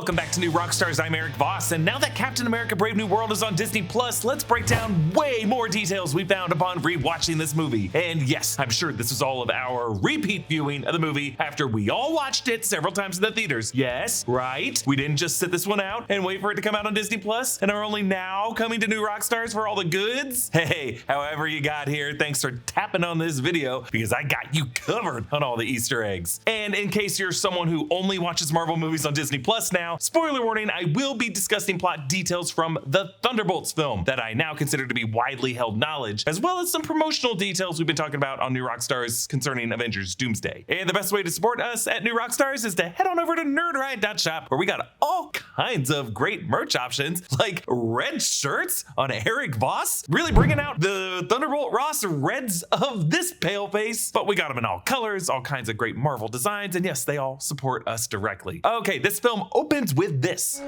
Welcome back to New Rockstars. I'm Erik Voss, and now that Captain America Brave New World is on Disney+, let's break down way more details we found upon rewatching this movie. And yes, I'm sure this was all of our repeat viewing of the movie after we all watched it several times in the theaters. Yes, right? We didn't just sit this one out and wait for it to come out on Disney+, and are only now coming to New Rockstars for all the goods? Hey, however you got here, thanks for tapping on this video because I got you covered on all the Easter eggs. And in case you're someone who only watches Marvel movies on Disney+ now, spoiler warning, I will be discussing plot details from the Thunderbolts film that I now consider to be widely held knowledge, as well as some promotional details we've been talking about on New Rockstars concerning Avengers Doomsday. And the best way to support us at New Rockstars is to head on over to nerdride.shop, where we got all kinds of great merch options, like red shirts on Erik Voss, really bringing out the Thunderbolt Ross reds of this pale face, but we got them in all colors, all kinds of great Marvel designs, and yes, they all support us directly. Okay, this film opens with this.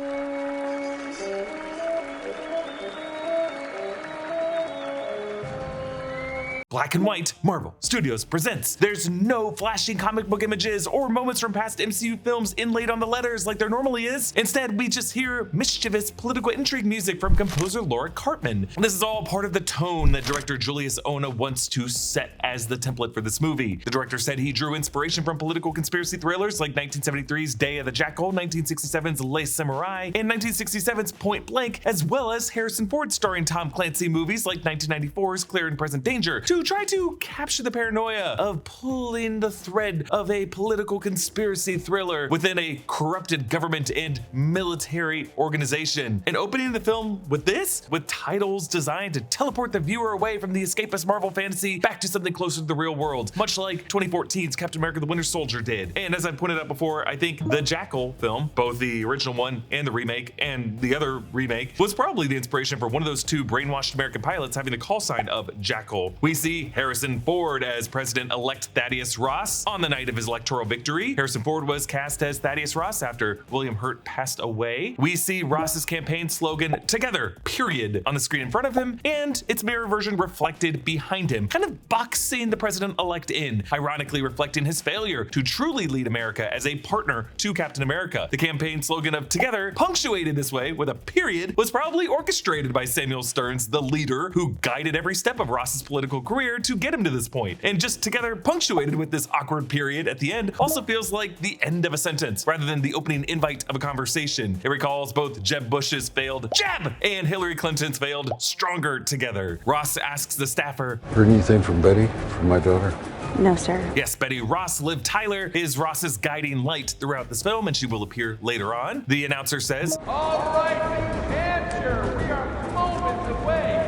Black and white, Marvel Studios presents. There's no flashing comic book images or moments from past MCU films inlaid on the letters like there normally is. Instead, we just hear mischievous political intrigue music from composer Laura Cartman. This is all part of the tone that director Julius Ona wants to set as the template for this movie. The director said he drew inspiration from political conspiracy thrillers like 1973's Day of the Jackal, 1967's Les Samurai, and 1967's Point Blank, as well as Harrison Ford starring Tom Clancy movies like 1994's Clear and Present Danger, to try to capture the paranoia of pulling the thread of a political conspiracy thriller within a corrupted government and military organization. And opening the film with this, with titles designed to teleport the viewer away from the escapist Marvel fantasy back to something closer to the real world, much like 2014's Captain America the Winter Soldier did. And as I pointed out before, I think the Jackal film, both the original one and the remake, and the other remake, was probably the inspiration for one of those two brainwashed American pilots having the call sign of Jackal. We see Harrison Ford as President-elect Thaddeus Ross on the night of his electoral victory. Harrison Ford was cast as Thaddeus Ross after William Hurt passed away. We see Ross's campaign slogan, "Together, period," on the screen in front of him, and its mirror version reflected behind him, kind of boxing the president-elect in, ironically reflecting his failure to truly lead America as a partner to Captain America. The campaign slogan of "Together," punctuated this way with a period, was probably orchestrated by Samuel Stearns, the leader who guided every step of Ross's political career to get him to this point. And just "together" punctuated with this awkward period at the end also feels like the end of a sentence rather than the opening invite of a conversation. It recalls both Jeb Bush's failed "Jeb" and Hillary Clinton's failed "Stronger Together." Ross asks the staffer, "Heard anything from Betty, from my daughter?" "No, sir." Yes, Betty Ross, Liv Tyler, is Ross's guiding light throughout this film, and she will appear later on. The announcer says, "All right, New Hampshire, we are moments away."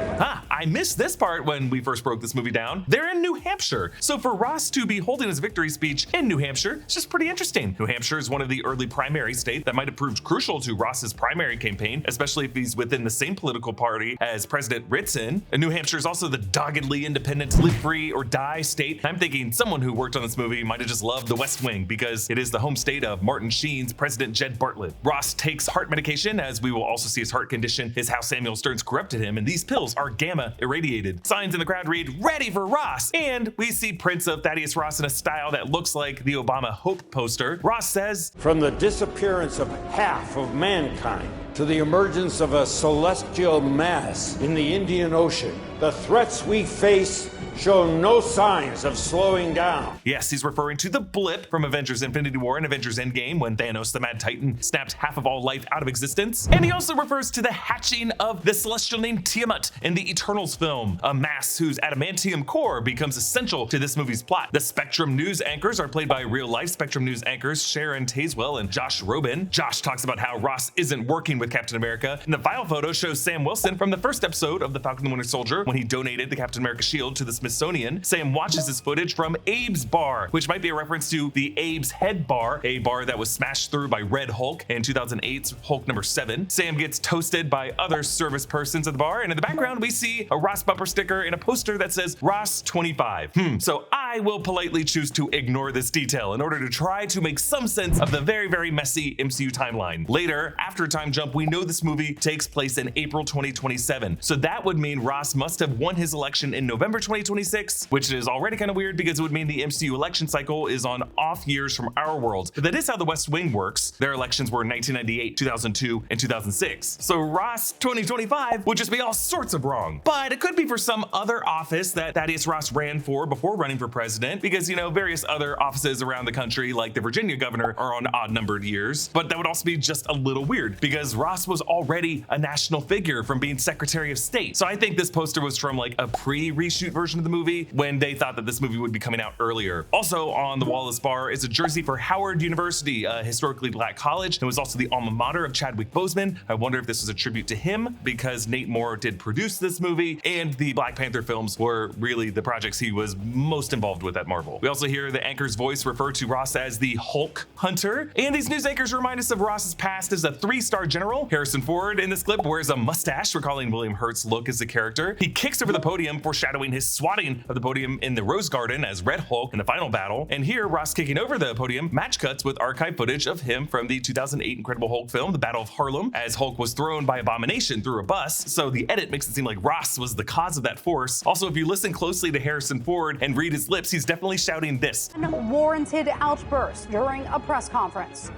I missed this part when we first broke this movie down. They're in New Hampshire. So for Ross to be holding his victory speech in New Hampshire, it's just pretty interesting. New Hampshire is one of the early primary states that might have proved crucial to Ross's primary campaign, especially if he's within the same political party as President Ritson. And New Hampshire is also the doggedly independent, live free or die state. I'm thinking someone who worked on this movie might have just loved the West Wing because it is the home state of Martin Sheen's President Jed Bartlett. Ross takes heart medication, as we will also see his heart condition is how Samuel Stearns corrupted him, and these pills are gamma irradiated. Signs in the crowd read, "Ready for Ross," and we see prints of Thaddeus Ross in a style that looks like the Obama Hope poster. Ross says, "From the disappearance of half of mankind to the emergence of a celestial mass in the Indian Ocean, the threats we face show no signs of slowing down." Yes, he's referring to the blip from Avengers Infinity War and Avengers Endgame when Thanos the Mad Titan snapped half of all life out of existence. And he also refers to the hatching of the celestial named Tiamat in the Eternals film, a mass whose adamantium core becomes essential to this movie's plot. The Spectrum News anchors are played by real-life Spectrum News anchors Sharon Tazewell and Josh Robin. Josh talks about how Ross isn't working with Captain America, and the file photo shows Sam Wilson from the first episode of The Falcon and the Winter Soldier when he donated the Captain America shield to the Smithsonian. Sam watches his footage from Abe's bar, which might be a reference to the Abe's Head bar, a bar that was smashed through by Red Hulk in 2008's Hulk #7. Sam gets toasted by other service persons at the bar, and in the background we see a Ross bumper sticker and a poster that says Ross 25. So I I will politely choose to ignore this detail in order to try to make some sense of the very messy MCU timeline. Later, after a time jump, we know this movie takes place in April 2027. So that would mean Ross must have won his election in November 2026, which is already kind of weird because it would mean the MCU election cycle is on off years from our world. But that is how the West Wing works. Their elections were in 1998, 2002, and 2006. So Ross 2025 would just be all sorts of wrong. But it could be for some other office that Thaddeus Ross ran for before running for president, because, you know, various other offices around the country, like the Virginia governor, are on odd numbered years. But that would also be just a little weird because Ross was already a national figure from being Secretary of State. So I think this poster was from like a pre-reshoot version of the movie when they thought that this movie would be coming out earlier. Also on the wall of this bar is a jersey for Howard University, a historically black college. It was also the alma mater of Chadwick Boseman. I wonder if this was a tribute to him because Nate Moore did produce this movie, and the Black Panther films were really the projects he was most involved with at Marvel. We also hear the anchor's voice refer to Ross as the Hulk Hunter, and these news anchors remind us of Ross's past as a 3-star general. Harrison Ford in this clip wears a mustache, recalling William Hurt's look as the character. He kicks over the podium, foreshadowing his swatting of the podium in the Rose Garden as Red Hulk in the final battle. And here, Ross kicking over the podium match cuts with archive footage of him from the 2008 Incredible Hulk film, The Battle of Harlem, as Hulk was thrown by Abomination through a bus. So the edit makes it seem like Ross was the cause of that force. Also, if you listen closely to Harrison Ford and read his lips, he's definitely shouting this. Unwarranted outburst during a press conference.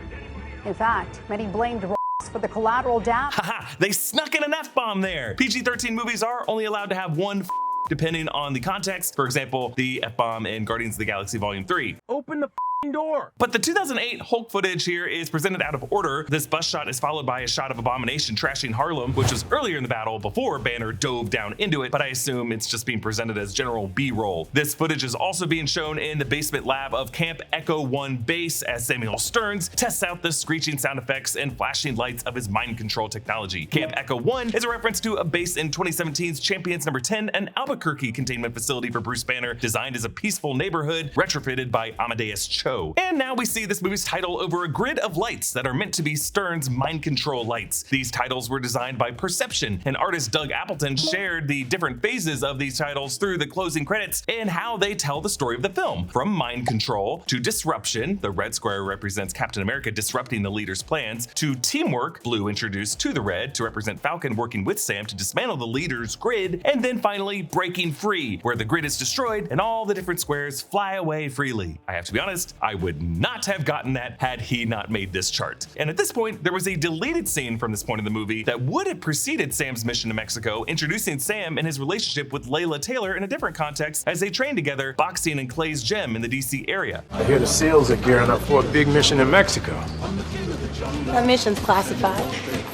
In fact, many blamed Ross for the collateral damage. Haha, they snuck in an F-bomb there. PG-13 movies are only allowed to have one depending on the context. For example, the F-bomb in Guardians of the Galaxy Volume 3. Open the door. But the 2008 Hulk footage here is presented out of order. This bus shot is followed by a shot of Abomination trashing Harlem, which was earlier in the battle before Banner dove down into it, but I assume it's just being presented as general B-roll. This footage is also being shown in the basement lab of Camp Echo 1 base as Samuel Stearns tests out the screeching sound effects and flashing lights of his mind control technology. Camp Echo 1 is a reference to a base in 2017's Champions No. 10, an Albuquerque containment facility for Bruce Banner, designed as a peaceful neighborhood retrofitted by Amadeus Cho. And now we see this movie's title over a grid of lights that are meant to be Stearns' mind control lights. These titles were designed by Perception, and artist Doug Appleton shared the different phases of these titles through the closing credits and how they tell the story of the film. From mind control to disruption, the red square represents Captain America disrupting the leader's plans, to teamwork, blue introduced to the red to represent Falcon working with Sam to dismantle the leader's grid, and then finally breaking free, where the grid is destroyed and all the different squares fly away freely. I have to be honest, I would not have gotten that had he not made this chart. And at this point, there was a deleted scene from this point in the movie that would have preceded Sam's mission to Mexico, introducing Sam and his relationship with Layla Taylor in a different context as they train together boxing in Clay's Gym in the DC area. I hear the SEALs are gearing up for a big mission in Mexico. That mission's classified.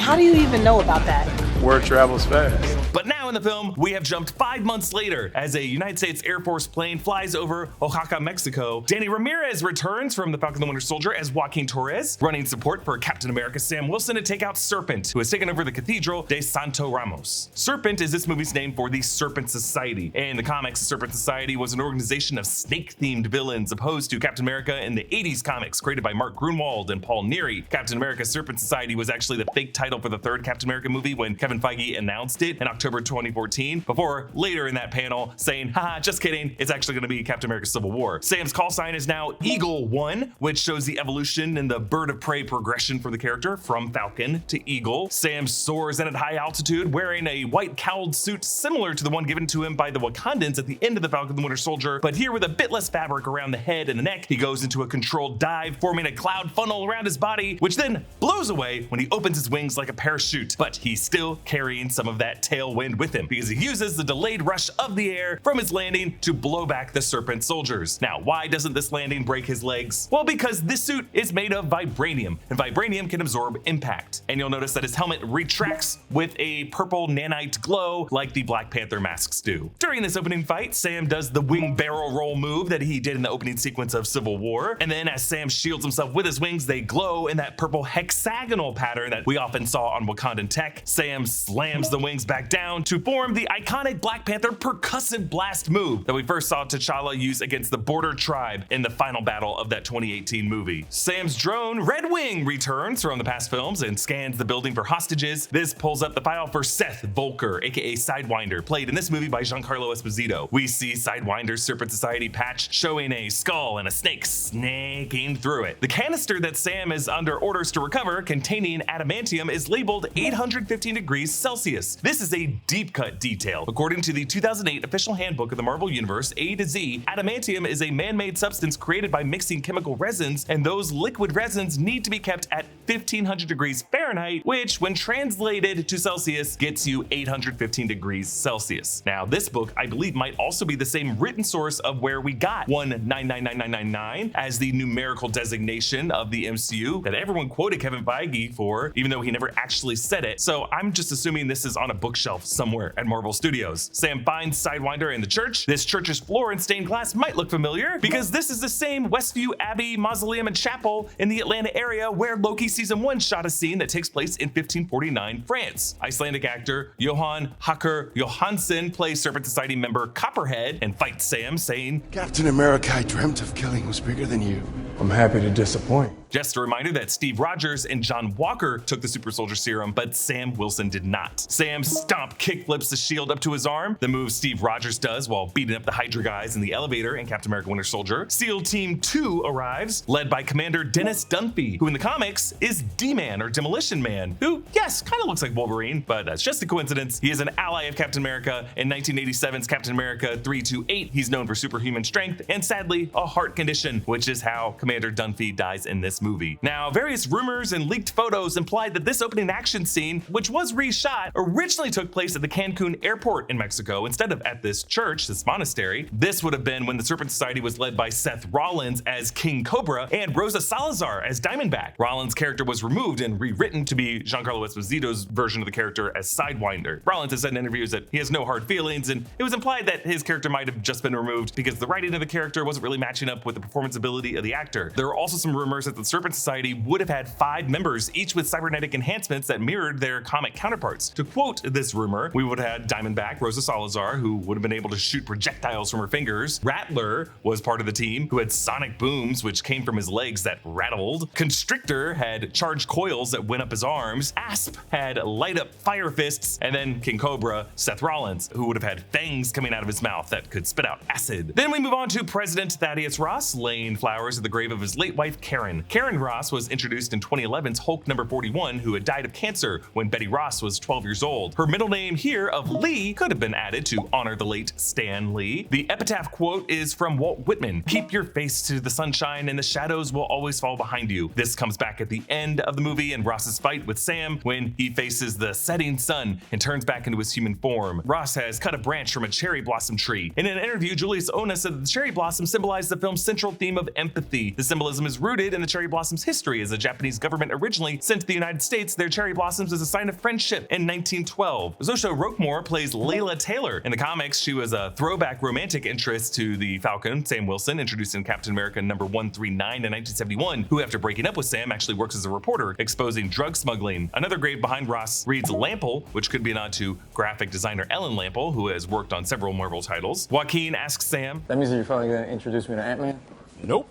How do you even know about that? Word travels fast. But now in the film, we have jumped 5 months later as a United States Air Force plane flies over Oaxaca, Mexico. Danny Ramirez returns from the Falcon the Winter Soldier as Joaquin Torres, running support for Captain America Sam Wilson to take out Serpent, who has taken over the Cathedral de Santo Ramos. Serpent is this movie's name for the Serpent Society. In the comics, the Serpent Society was an organization of snake-themed villains opposed to Captain America in the 80s comics created by Mark Grunwald and Paul Neary. Captain America's Serpent Society was actually the fake title for the third Captain America movie when Kevin Feige announced it in October 2014, before later in that panel saying, haha, just kidding, it's actually going to be Captain America Civil War. Sam's call sign is now Eagle 1, which shows the evolution in the bird of prey progression for the character from Falcon to Eagle. Sam soars in at high altitude wearing a white cowled suit similar to the one given to him by the Wakandans at the end of the Falcon the Winter Soldier, but here with a bit less fabric around the head and the neck. He goes into a controlled dive, forming a cloud funnel around his body, which then blows away when he opens his wings like a parachute. But he's still carrying some of that tailwind with him because he uses the delayed rush of the air from his landing to blow back the Serpent soldiers. Now, why doesn't this landing break his legs? Well, because this suit is made of vibranium, and vibranium can absorb impact. And you'll notice that his helmet retracts with a purple nanite glow like the Black Panther masks do. During this opening fight, Sam does the wing barrel roll move that he did in the opening sequence of Civil War, and then as Sam shields himself with his wings, they glow in that purple hexagonal pattern that we often saw on Wakandan tech. Sam slams the wings back down to to form the iconic Black Panther percussive blast move that we first saw T'Challa use against the Border Tribe in the final battle of that 2018 movie. Sam's drone, Red Wing, returns from the past films and scans the building for hostages. This pulls up the file for Seth Voelker, aka Sidewinder, played in this movie by Giancarlo Esposito. We see Sidewinder's Serpent Society patch showing a skull and a snake snaking through it. The canister that Sam is under orders to recover, containing adamantium, is labeled 815 degrees Celsius. This is a deep cut detail. According to the 2008 official handbook of the Marvel Universe, A to Z, adamantium is a man-made substance created by mixing chemical resins, and those liquid resins need to be kept at 1500 degrees Fahrenheit, which when translated to Celsius gets you 815 degrees Celsius. Now, this book, I believe, might also be the same written source of where we got 199999 as the numerical designation of the MCU that everyone quoted Kevin Feige for, even though he never actually said it. So I'm just assuming this is on a bookshelf somewhere at Marvel Studios. Sam finds Sidewinder in the church. This church's floor in stained glass might look familiar because this is the same Westview Abbey mausoleum and chapel in the Atlanta area where Loki Season 1 shot a scene that takes place in 1549 France. Icelandic actor Johan Hakker Johansson plays Serpent Society member Copperhead and fights Sam, saying, "Captain America I dreamt of killing was bigger than you." I'm happy to disappoint. Just a reminder that Steve Rogers and John Walker took the Super Soldier Serum, but Sam Wilson did not. Sam stomp kickflips the shield up to his arm, the move Steve Rogers does while beating up the Hydra guys in the elevator in Captain America Winter Soldier. SEAL Team 2 arrives, led by Commander Dennis Dunphy, who in the comics is D-Man or Demolition Man, who, yes, kind of looks like Wolverine, but that's just a coincidence. He is an ally of Captain America. In 1987's Captain America 328, he's known for superhuman strength and sadly a heart condition, which is how Commander Dunphy dies in this movie. Now, various rumors and leaked photos implied that this opening action scene, which was reshot, originally took place at the Cancun airport in Mexico instead of at this church, this monastery. This would have been when the Serpent Society was led by Seth Rollins as King Cobra and Rosa Salazar as Diamondback. Rollins' character was removed and rewritten to be Giancarlo Esposito's version of the character as Sidewinder. Rollins has said in interviews that he has no hard feelings, and it was implied that his character might have just been removed because the writing of the character wasn't really matching up with the performance ability of the actor. There are also some rumors that the Serpent Society would have had 5 members, each with cybernetic enhancements that mirrored their comic counterparts. To quote this rumor, we would have had Diamondback, Rosa Salazar, who would have been able to shoot projectiles from her fingers. Rattler was part of the team, who had sonic booms, which came from his legs that rattled. Constrictor had charged coils that went up his arms. Asp had light up fire fists. And then King Cobra, Seth Rollins, who would have had fangs coming out of his mouth that could spit out acid. Then we move on to President Thaddeus Ross laying flowers at the grave of his late wife, Karen. Karen Ross was introduced in 2011's Hulk number 41, who had died of cancer when Betty Ross was 12 years old. Her middle name here of Lee could have been added to honor the late Stan Lee. The epitaph quote is from Walt Whitman: "Keep your face to the sunshine and the shadows will always fall behind you." This comes back at the end of the movie in Ross's fight with Sam when he faces the setting sun and turns back into his human form. Ross has cut a branch from a cherry blossom tree. In an interview, Julius Ona said that the cherry blossom symbolized the film's central theme of empathy. The symbolism is rooted in the cherry blossom's history, as the Japanese government originally sent to the United States their cherry blossoms as a sign of friendship in 1912. Zosha Roquemore plays Layla Taylor. In the comics, she was a throwback romantic interest to the Falcon, Sam Wilson, introduced in Captain America number 139 in 1971, who after breaking up with Sam actually works as a reporter exposing drug smuggling. Another grave behind Ross reads Lample, which could be a nod to graphic designer Ellen Lample, who has worked on several Marvel titles. Joaquin asks Sam, "That means that you're finally gonna introduce me to Ant-Man?" Nope.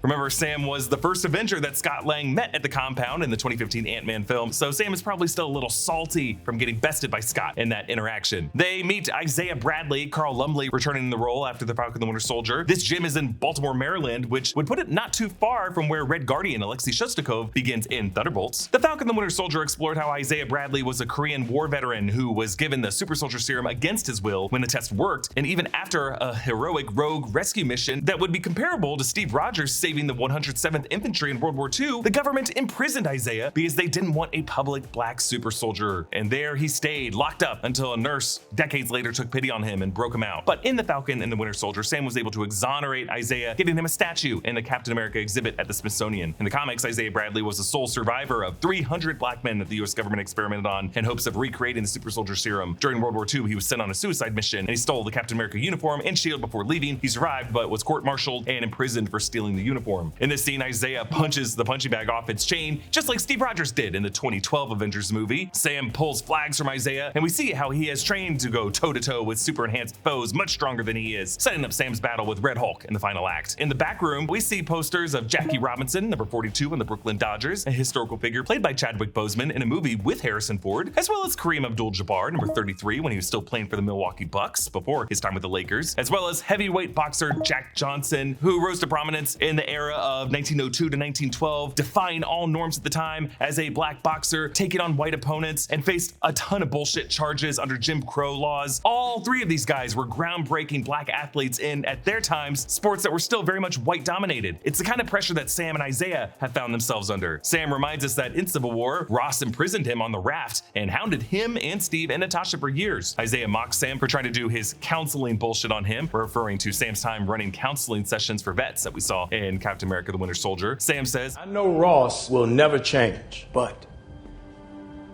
Remember, Sam was the first Avenger that Scott Lang met at the compound in the 2015 Ant-Man film, so Sam is probably still a little salty from getting bested by Scott in that interaction. They meet Isaiah Bradley, Carl Lumbly returning in the role after the Falcon and the Winter Soldier. This gym is in Baltimore, Maryland, which would put it not too far from where Red Guardian Alexei Shostakov begins in Thunderbolts. The Falcon and the Winter Soldier explored how Isaiah Bradley was a Korean War veteran who was given the Super Soldier Serum against his will when the test worked, and even after a heroic rogue rescue mission that would be comparable to Steve Rogers saving the 107th Infantry in World War II, the government imprisoned Isaiah because they didn't want a public black super soldier. And there he stayed, locked up, until a nurse decades later took pity on him and broke him out. But in The Falcon and the Winter Soldier, Sam was able to exonerate Isaiah, giving him a statue in the Captain America exhibit at the Smithsonian. In the comics, Isaiah Bradley was the sole survivor of 300 black men that the US government experimented on in hopes of recreating the super soldier serum. During World War II, he was sent on a suicide mission and he stole the Captain America uniform and shield before leaving. He survived, but was court-martialed and imprisoned for stealing the uniform. uniform. In this scene, Isaiah punches the punching bag off its chain, just like Steve Rogers did in the 2012 Avengers movie. Sam pulls flags from Isaiah, and we see how he has trained to go toe-to-toe with super enhanced foes much stronger than he is, setting up Sam's battle with Red Hulk in the final act. In the back room, we see posters of Jackie Robinson, number 42 on the Brooklyn Dodgers, a historical figure played by Chadwick Boseman in a movie with Harrison Ford, as well as Kareem Abdul-Jabbar, number 33, when he was still playing for the Milwaukee Bucks before his time with the Lakers, as well as heavyweight boxer Jack Johnson, who rose to prominence in the era of 1902 to 1912, defying all norms at the time as a black boxer, taking on white opponents, and faced a ton of bullshit charges under Jim Crow laws. All three of these guys were groundbreaking black athletes in, at their times, sports that were still very much white dominated. It's the kind of pressure that Sam and Isaiah have found themselves under. Sam reminds us that in Civil War, Ross imprisoned him on the Raft and hounded him and Steve and Natasha for years. Isaiah mocks Sam for trying to do his counseling bullshit on him, referring to Sam's time running counseling sessions for vets that we saw in Captain America: The Winter Soldier. Sam says, I know Ross will never change, but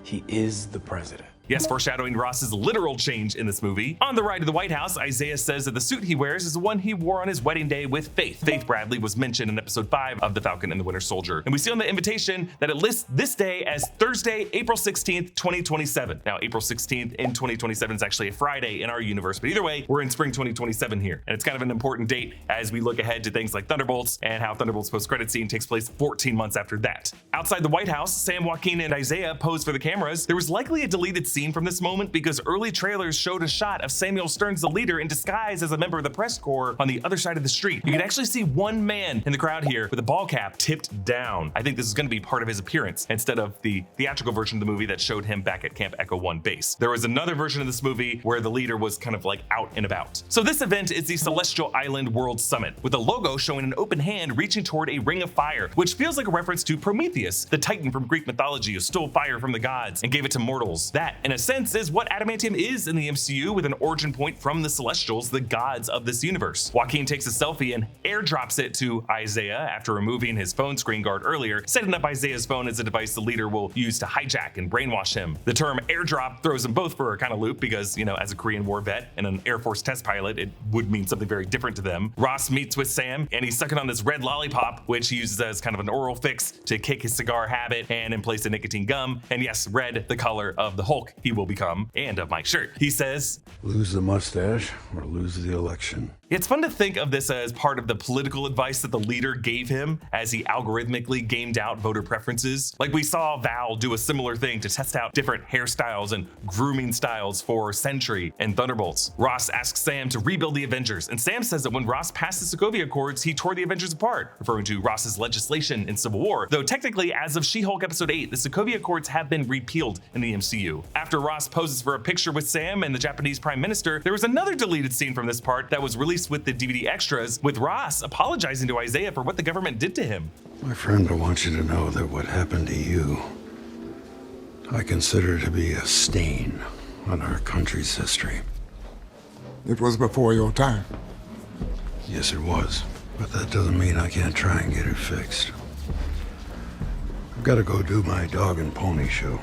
he is the president. Yes, foreshadowing Ross's literal change in this movie. On the ride to the White House, Isaiah says that the suit he wears is the one he wore on his wedding day with Faith. Faith Bradley was mentioned in episode 5 of The Falcon and the Winter Soldier. And we see on the invitation that it lists this day as Thursday, April 16th, 2027. Now, April 16th in 2027 is actually a Friday in our universe, but either way, we're in spring 2027 here. And it's kind of an important date as we look ahead to things like Thunderbolts and how Thunderbolts post-credit scene takes place 14 months after that. Outside the White House, Sam, Joaquin, and Isaiah pose for the cameras. There was likely a deleted scene from this moment because early trailers showed a shot of Samuel Stearns, the leader, in disguise as a member of the press corps on the other side of the street. You can actually see one man in the crowd here with a ball cap tipped down. I think this is going to be part of his appearance instead of the theatrical version of the movie that showed him back at Camp Echo 1 base. There was another version of this movie where the leader was kind of like out and about. So this event is the Celestial Island World Summit, with a logo showing an open hand reaching toward a ring of fire, which feels like a reference to Prometheus, the Titan from Greek mythology who stole fire from the gods and gave it to mortals. That, in a sense, is what Adamantium is in the MCU, with an origin point from the Celestials, the gods of this universe. Joaquin takes a selfie and airdrops it to Isaiah after removing his phone screen guard earlier, setting up Isaiah's phone as a device the leader will use to hijack and brainwash him. The term airdrop throws them both for a kind of loop because, you know, as a Korean War vet and an Air Force test pilot, it would mean something very different to them. Ross meets with Sam and he's sucking on this red lollipop, which he uses as kind of an oral fix to kick his cigar habit and in place of nicotine gum. And yes, red, the color of the Hulk he will become, and of my shirt. He says, Lose the mustache or lose the election. It's fun to think of this as part of the political advice that the leader gave him as he algorithmically gamed out voter preferences. Like we saw Val do a similar thing to test out different hairstyles and grooming styles for Sentry and Thunderbolts. Ross asks Sam to rebuild the Avengers, and Sam says that when Ross passed the Sokovia Accords, he tore the Avengers apart, referring to Ross's legislation in Civil War, though technically as of She-Hulk episode 8, the Sokovia Accords have been repealed in the MCU. After Ross poses for a picture with Sam and the Japanese Prime Minister, there was another deleted scene from this part that was released with the DVD extras, with Ross apologizing to Isaiah for what the government did to him. My friend, I want you to know that what happened to you, I consider to be a stain on our country's history. It was before your time. Yes, it was. But that doesn't mean I can't try and get it fixed. I've got to go do my dog and pony show.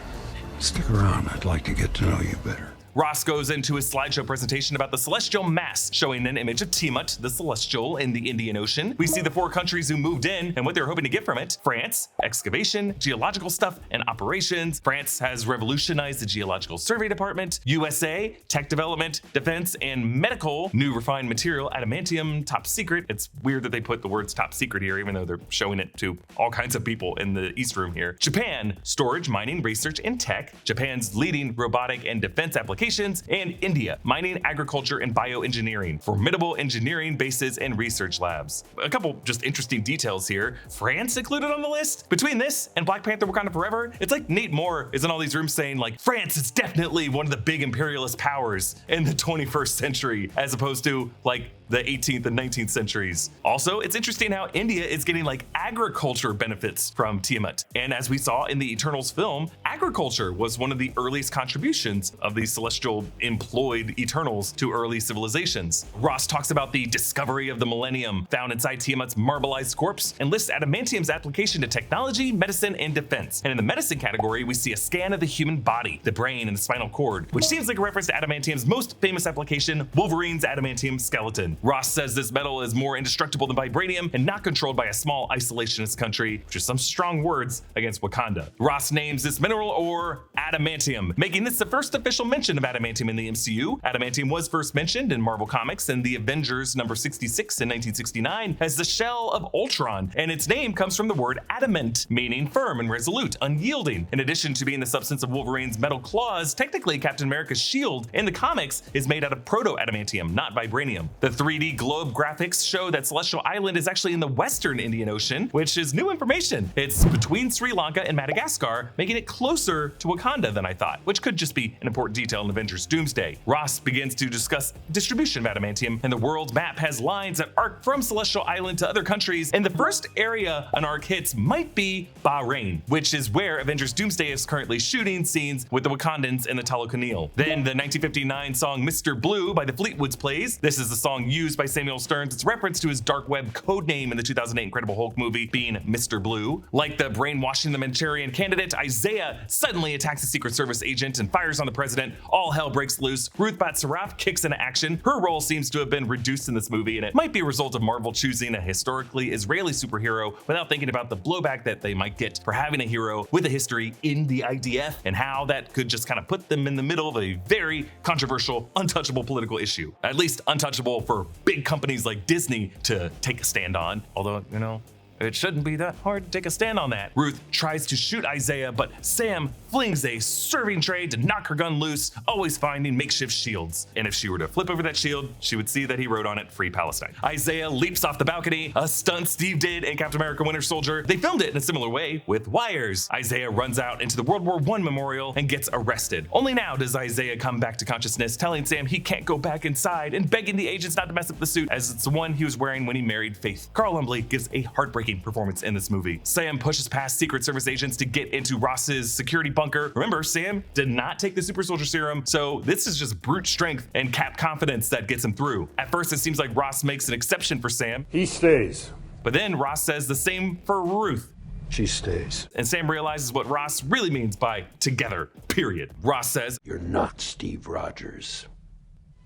Stick around, I'd like to get to know you better. Ross goes into his slideshow presentation about the Celestial Mass, showing an image of Tiamat, the Celestial, in the Indian Ocean. We see the 4 countries who moved in and what they're hoping to get from it. France, excavation, geological stuff, and operations. France has revolutionized the Geological Survey Department. USA, tech development, defense, and medical. New refined material, adamantium, top secret. It's weird that they put the words top secret here, even though they're showing it to all kinds of people in the East Room here. Japan, storage, mining, research, and tech. Japan's leading robotic and defense applications. And India, mining, agriculture, and bioengineering, formidable engineering bases and research labs. A couple just interesting details here. France included on the list? Between this and Black Panther Wakanda Forever, it's like Nate Moore is in all these rooms saying like, France is definitely one of the big imperialist powers in the 21st century, as opposed to like the 18th and 19th centuries. Also, it's interesting how India is getting like agriculture benefits from Tiamat. And as we saw in the Eternals film, agriculture was one of the earliest contributions of the celestial employed Eternals to early civilizations. Ross talks about the discovery of the Millennium found inside Tiamat's marbleized corpse and lists Adamantium's application to technology, medicine, and defense. And in the medicine category, we see a scan of the human body, the brain, and the spinal cord, which seems like a reference to Adamantium's most famous application, Wolverine's adamantium skeleton. Falcon. Ross says this metal is more indestructible than vibranium and not controlled by a small isolationist country, which is some strong words against Wakanda. Ross names this mineral ore Adamantium, making this the first official mention of adamantium in the MCU. Adamantium was first mentioned in Marvel Comics in the Avengers number 66 in 1969 as the shell of Ultron, and its name comes from the word adamant, meaning firm and resolute, unyielding. In addition to being the substance of Wolverine's metal claws, technically Captain America's shield in the comics is made out of proto-adamantium, not vibranium. The 3D globe graphics show that Celestial Island is actually in the western Indian Ocean, which is new information. It's between Sri Lanka and Madagascar, making it closer to Wakanda than I thought, which could just be an important detail in Avengers Doomsday. Ross begins to discuss distribution of adamantium, and the world map has lines that arc from Celestial Island to other countries, and the first area an arc hits might be Bahrain, which is where Avengers Doomsday is currently shooting scenes with the Wakandans and the Talokanil. Then the 1959 song Mr. Blue by the Fleetwoods plays. This is the song used by Samuel Stearns. It's reference to his dark web codename in the 2008 Incredible Hulk movie being Mr. Blue. Like the brainwashing the Manchurian candidate, Isaiah suddenly attacks a Secret Service agent and fires on the president. All hell breaks loose. Ruth Bat-Seraph kicks into action. Her role seems to have been reduced in this movie, and it might be a result of Marvel choosing a historically Israeli superhero without thinking about the blowback that they might get for having a hero with a history in the IDF and how that could just kind of put them in the middle of a very controversial, untouchable political issue. At least untouchable for big companies like Disney to take a stand on, although, you know, it shouldn't be that hard to take a stand on that. Ruth tries to shoot Isaiah, but Sam flings a serving tray to knock her gun loose, always finding makeshift shields. And if she were to flip over that shield, she would see that he wrote on it, "Free Palestine." Isaiah leaps off the balcony, a stunt Steve did in Captain America Winter Soldier. They filmed it in a similar way with wires. Isaiah runs out into the World War I memorial and gets arrested. Only now does Isaiah come back to consciousness, telling Sam he can't go back inside and begging the agents not to mess up the suit as it's the one he was wearing when he married Faith. Carl Lumbly gives a heartbreaking performance in this movie. Sam pushes past Secret Service agents to get into Ross's security bunker. Remember, Sam did not take the super soldier serum, so this is just brute strength and Cap confidence that gets him through. At first, it seems like Ross makes an exception for Sam. He stays. But then Ross says the same for Ruth. She stays. And Sam realizes what Ross really means by together, period. Ross says, "You're not Steve Rogers.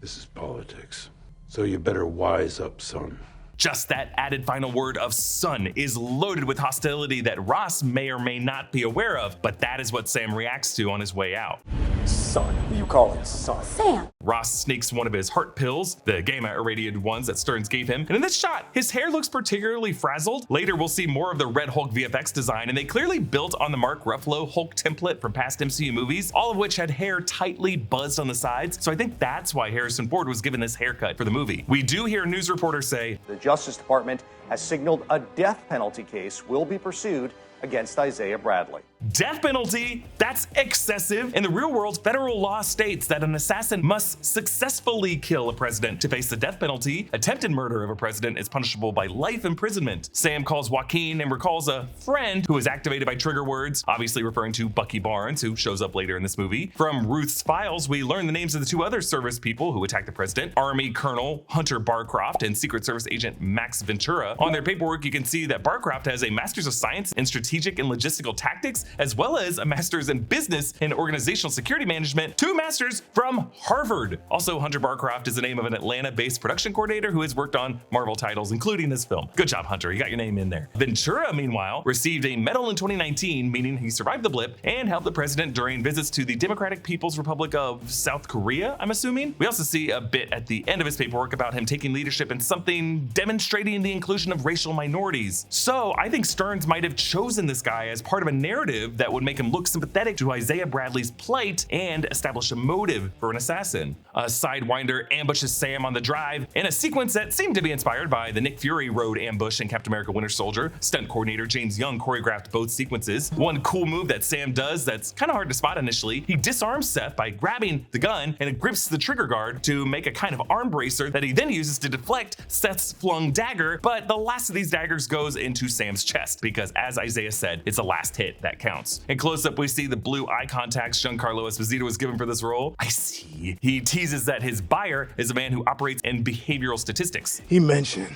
This is politics. So you better wise up, son." just that added final word of son is loaded with hostility that Ross may or may not be aware of, but that is what Sam reacts to on his way out. Son, who you calling son? Sam. Ross sneaks one of his heart pills, the gamma irradiated ones that Stearns gave him, and in this shot, his hair looks particularly frazzled. Later, we'll see more of the Red Hulk VFX design, and they clearly built on the Mark Ruffalo Hulk template from past MCU movies, all of which had hair tightly buzzed on the sides, so I think that's why Harrison Ford was given this haircut for the movie. We do hear news reporters say, the Justice Department has signaled a death penalty case will be pursued against Isaiah Bradley. Death penalty? That's excessive. In the real world, federal law states that an assassin must successfully kill a president to face the death penalty. Attempted murder of a president is punishable by life imprisonment. Sam calls Joaquin and recalls a friend who is activated by trigger words, obviously referring to Bucky Barnes, who shows up later in this movie. From Ruth's files, we learn the names of the two other service people who attacked the president, Army Colonel Hunter Barcroft and Secret Service Agent Max Ventura. On their paperwork, you can see that Barcroft has a Master's of Science in Strategic and Logistical Tactics, as well as a Master's in Business and Organizational Security Management, 2 masters from Harvard. Also, Hunter Barcroft is the name of an Atlanta-based production coordinator who has worked on Marvel titles, including this film. Good job, Hunter, you got your name in there. Ventura, meanwhile, received a medal in 2019, meaning he survived the blip and helped the president during visits to the Democratic People's Republic of South Korea, I'm assuming. We also see a bit at the end of his paperwork about him taking leadership in something demonstrating the inclusion of racial minorities. So I think Stearns might have chosen this guy as part of a narrative that would make him look sympathetic to Isaiah Bradley's plight and establish a motive for an assassin. A Sidewinder ambushes Sam on the drive in a sequence that seemed to be inspired by the Nick Fury road ambush in Captain America Winter Soldier. Stunt coordinator James Young choreographed both sequences. One cool move that Sam does that's kind of hard to spot initially, he disarms Seth by grabbing the gun and grips the trigger guard to make a kind of arm bracer that he then uses to deflect Seth's flung dagger, but the last of these daggers goes into Sam's chest because, as Isaiah said, it's the last hit that counts. In close-up, we see the blue eye contacts Giancarlo Esposito was given for this role. I see. He teases that his buyer is a man who operates in behavioral statistics. He mentioned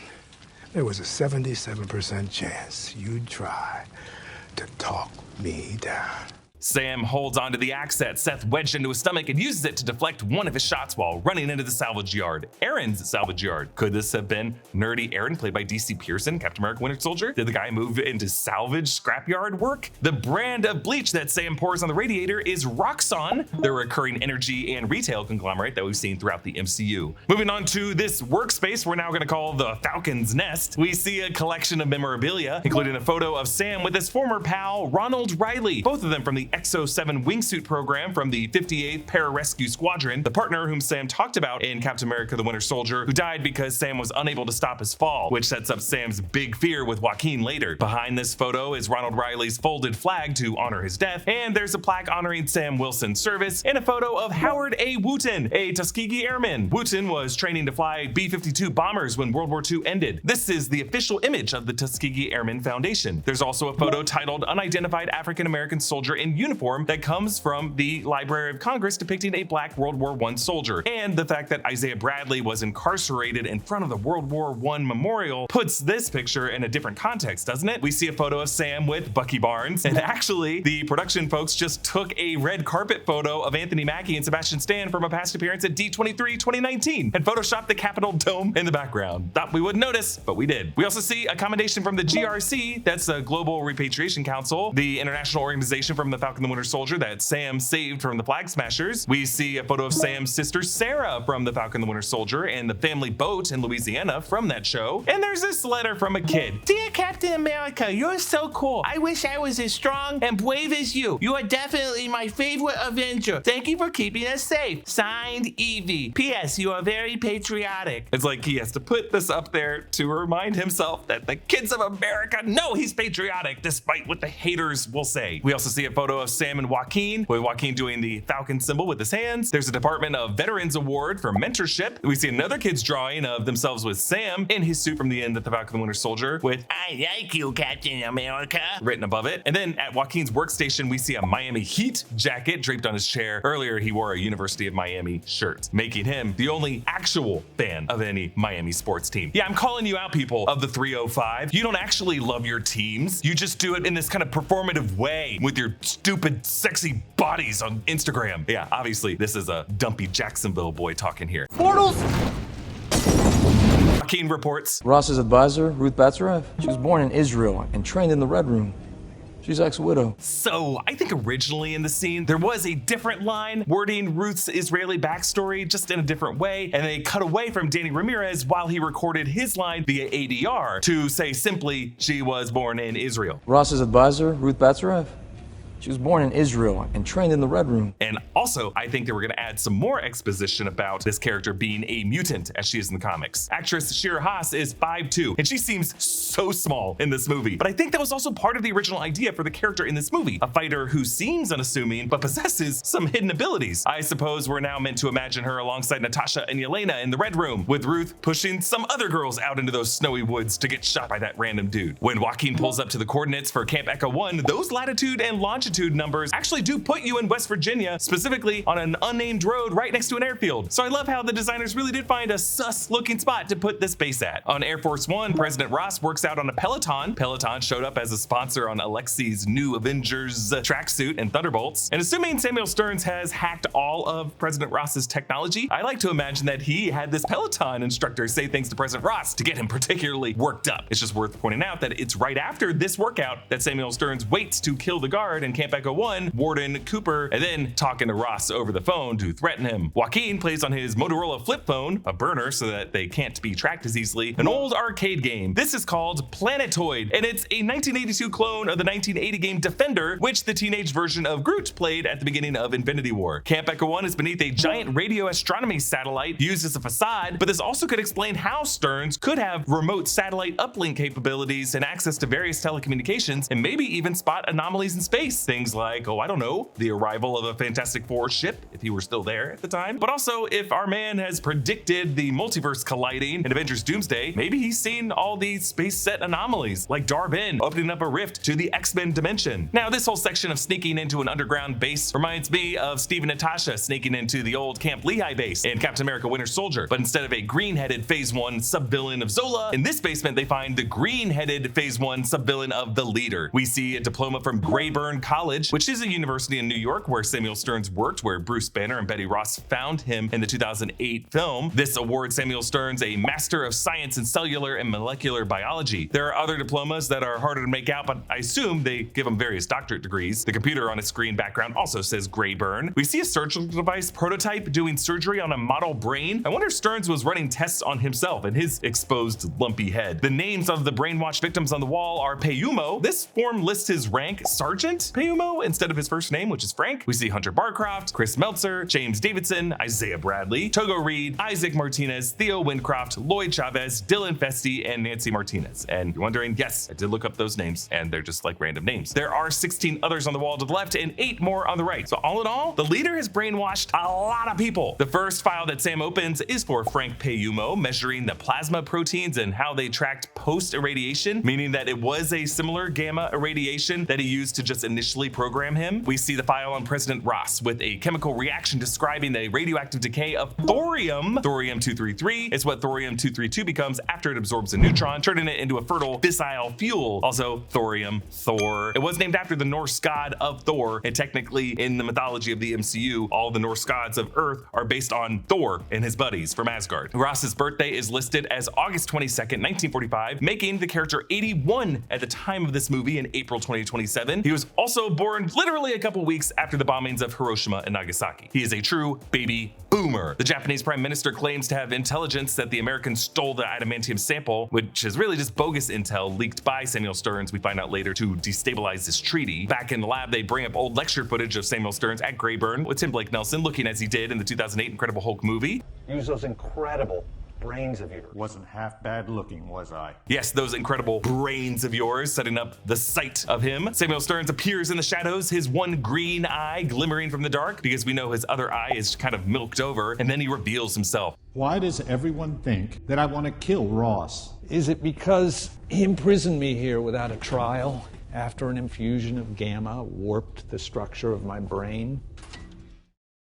there was a 77% chance you'd try to talk me down. Sam holds onto the axe that Seth wedged into his stomach and uses it to deflect one of his shots while running into the salvage yard. Aaron's salvage yard. Could this have been nerdy Aaron, played by DC Pearson, Captain America Winter Soldier? Did the guy move into salvage scrapyard work? The brand of bleach that Sam pours on the radiator is Roxxon, the recurring energy and retail conglomerate that we've seen throughout the MCU. Moving on to this workspace we're now going to call the Falcon's Nest, we see a collection of memorabilia, including a photo of Sam with his former pal Ronald Riley, both of them from the XO7 wingsuit program from the 58th Pararescue Squadron, the partner whom Sam talked about in Captain America the Winter Soldier, who died because Sam was unable to stop his fall, which sets up Sam's big fear with Joaquin later. Behind this photo is Ronald Riley's folded flag to honor his death, and there's a plaque honoring Sam Wilson's service, and a photo of Howard A. Wooten, a Tuskegee Airman. Wooten was training to fly B-52 bombers when World War II ended. This is the official image of the Tuskegee Airmen Foundation. There's also a photo titled Unidentified African American Soldier in Uniform that comes from the Library of Congress depicting a black World War I soldier. And the fact that Isaiah Bradley was incarcerated in front of the World War I memorial puts this picture in a different context, doesn't it? We see a photo of Sam with Bucky Barnes, and actually the production folks just took a red carpet photo of Anthony Mackie and Sebastian Stan from a past appearance at D23 2019 and photoshopped the Capitol dome in the background. Thought we wouldn't notice, but we did. We also see a commendation from the GRC, that's a Global Repatriation Council, the international organization from the Falcon the Winter Soldier that Sam saved from the Flag Smashers. We see a photo of Sam's sister Sarah from the Falcon the Winter Soldier and the family boat in Louisiana from that show. And there's this letter from a kid. Dear Captain America, you're so cool. I wish I was as strong and brave as you. You are definitely my favorite Avenger. Thank you for keeping us safe. Signed, Evie. P.S. You are very patriotic. It's like he has to put this up there to remind himself that the kids of America know he's patriotic, despite what the haters will say. We also see a photo of Sam and Joaquin, with Joaquin doing the Falcon symbol with his hands. There's a Department of Veterans Award for mentorship. We see another kid's drawing of themselves with Sam in his suit from the end of the Falcon the Winter Soldier with I like you, Captain America, written above it. And then at Joaquin's workstation, we see a Miami Heat jacket draped on his chair. Earlier, he wore a University of Miami shirt, making him the only actual fan of any Miami sports team. Yeah, I'm calling you out, people of the 305. You don't actually love your teams. You just do it in this kind of performative way with your stupid, sexy bodies on Instagram. Yeah, obviously, this is a dumpy Jacksonville boy talking here. Portals! Joaquin reports. Ross's advisor, Ruth Bat-Seraph. She was born in Israel and trained in the Red Room. She's ex-widow. So I think originally in the scene, there was a different line wording Ruth's Israeli backstory just in a different way, and they cut away from Danny Ramirez while he recorded his line via ADR to say simply, she was born in Israel. Ross's advisor, Ruth Bat-Seraph. She was born in Israel and trained in the Red Room. And also, I think they were going to add some more exposition about this character being a mutant, as she is in the comics. Actress Shira Haas is 5'2", and she seems so small in this movie. But I think that was also part of the original idea for the character in this movie, a fighter who seems unassuming, but possesses some hidden abilities. I suppose we're now meant to imagine her alongside Natasha and Yelena in the Red Room, with Ruth pushing some other girls out into those snowy woods to get shot by that random dude. When Joaquin pulls up to the coordinates for Camp Echo 1, those latitude and longitude numbers actually do put you in West Virginia, specifically on an unnamed road right next to an airfield. So I love how the designers really did find a sus looking spot to put this base at. On Air Force One, President Ross works out on a Peloton. Peloton showed up as a sponsor on Alexi's new Avengers tracksuit and Thunderbolts. And assuming Samuel Stearns has hacked all of President Ross's technology, I like to imagine that he had this Peloton instructor say things to President Ross to get him particularly worked up. It's just worth pointing out that it's right after this workout that Samuel Stearns waits to kill the guard in Camp Echo 1, Warden Cooper, and then talking to Ross over the phone to threaten him. Joaquin plays on his Motorola flip phone, a burner so that they can't be tracked as easily, an old arcade game. This is called Planetoid, and it's a 1982 clone of the 1980 game Defender, which the teenage version of Groot played at the beginning of Infinity War. Camp Echo 1 is beneath a giant radio astronomy satellite used as a facade, but this also could explain how Stearns could have remote satellite uplink capabilities and access to various telecommunications, and maybe even spot anomalies in space. Things like, oh, I don't know, the arrival of a Fantastic Four ship, if he were still there at the time. But also, if our man has predicted the multiverse colliding in Avengers Doomsday, maybe he's seen all these space set anomalies, like Dar-Ben opening up a rift to the X-Men dimension. Now, this whole section of sneaking into an underground base reminds me of Steve and Natasha sneaking into the old Camp Lehigh base in Captain America Winter Soldier, but instead of a green-headed Phase 1 sub-villain of Zola, in this basement they find the green-headed Phase 1 sub-villain of the Leader. We see a diploma from Greyburn College, which is a university in New York where Samuel Stearns worked, where Bruce Banner and Betty Ross found him in the 2008 film. This awards Samuel Stearns a Master of Science in Cellular and Molecular Biology. There are other diplomas that are harder to make out, but I assume they give him various doctorate degrees. The computer on his screen background also says gray burn. We see a surgical device prototype doing surgery on a model brain. I wonder if Stearns was running tests on himself and his exposed lumpy head. The names of the brainwashed victims on the wall are Payumo. This form lists his rank Sergeant Payumo instead of his first name, which is Frank. We see Hunter Barcroft, Chris Meltzer, James Davidson, Isaiah Bradley, Togo Reed, Isaac Martinez, Theo Wincroft, Lloyd Chavez, Dylan Festi, and Nancy Martinez. And you're wondering, yes, I did look up those names, and they're just like random names. There are 16 others on the wall to the left and 8 more on the right. So all in all, the leader has brainwashed a lot of people. The first file that Sam opens is for Frank Payumo, measuring the plasma proteins and how they tracked post-irradiation, meaning that it was a similar gamma irradiation that he used to just initially program him. We see the file on President Ross with a chemical reaction describing the radioactive decay of thorium. Thorium-233 is what thorium-232 becomes after it absorbs a neutron, turning it into a fertile fissile fuel. Also, thorium, Thor. It was named after the Norse god of Thor, and technically in the mythology of the MCU, all the Norse gods of Earth are based on Thor and his buddies from Asgard. Ross's birthday is listed as August 22nd, 1945, making the character 81 at the time of this movie in April 2027. He was also born literally a couple weeks after the bombings of Hiroshima and Nagasaki. He is a true baby boomer. The Japanese prime minister claims to have intelligence that the Americans stole the adamantium sample, which is really just bogus intel leaked by Samuel Stearns, we find out later, to destabilize this treaty. Back in the lab, they bring up old lecture footage of Samuel Stearns at Grayburn with Tim Blake Nelson looking as he did in the 2008 Incredible Hulk movie. Use those incredible brains of yours. Wasn't half bad looking, was I? Yes, those incredible brains of yours, setting up the sight of him. Samuel Stearns appears in the shadows, his one green eye glimmering from the dark, because we know his other eye is kind of milked over, and then he reveals himself. Why does everyone think that I want to kill Ross? Is it because he imprisoned me here without a trial after an infusion of gamma warped the structure of my brain?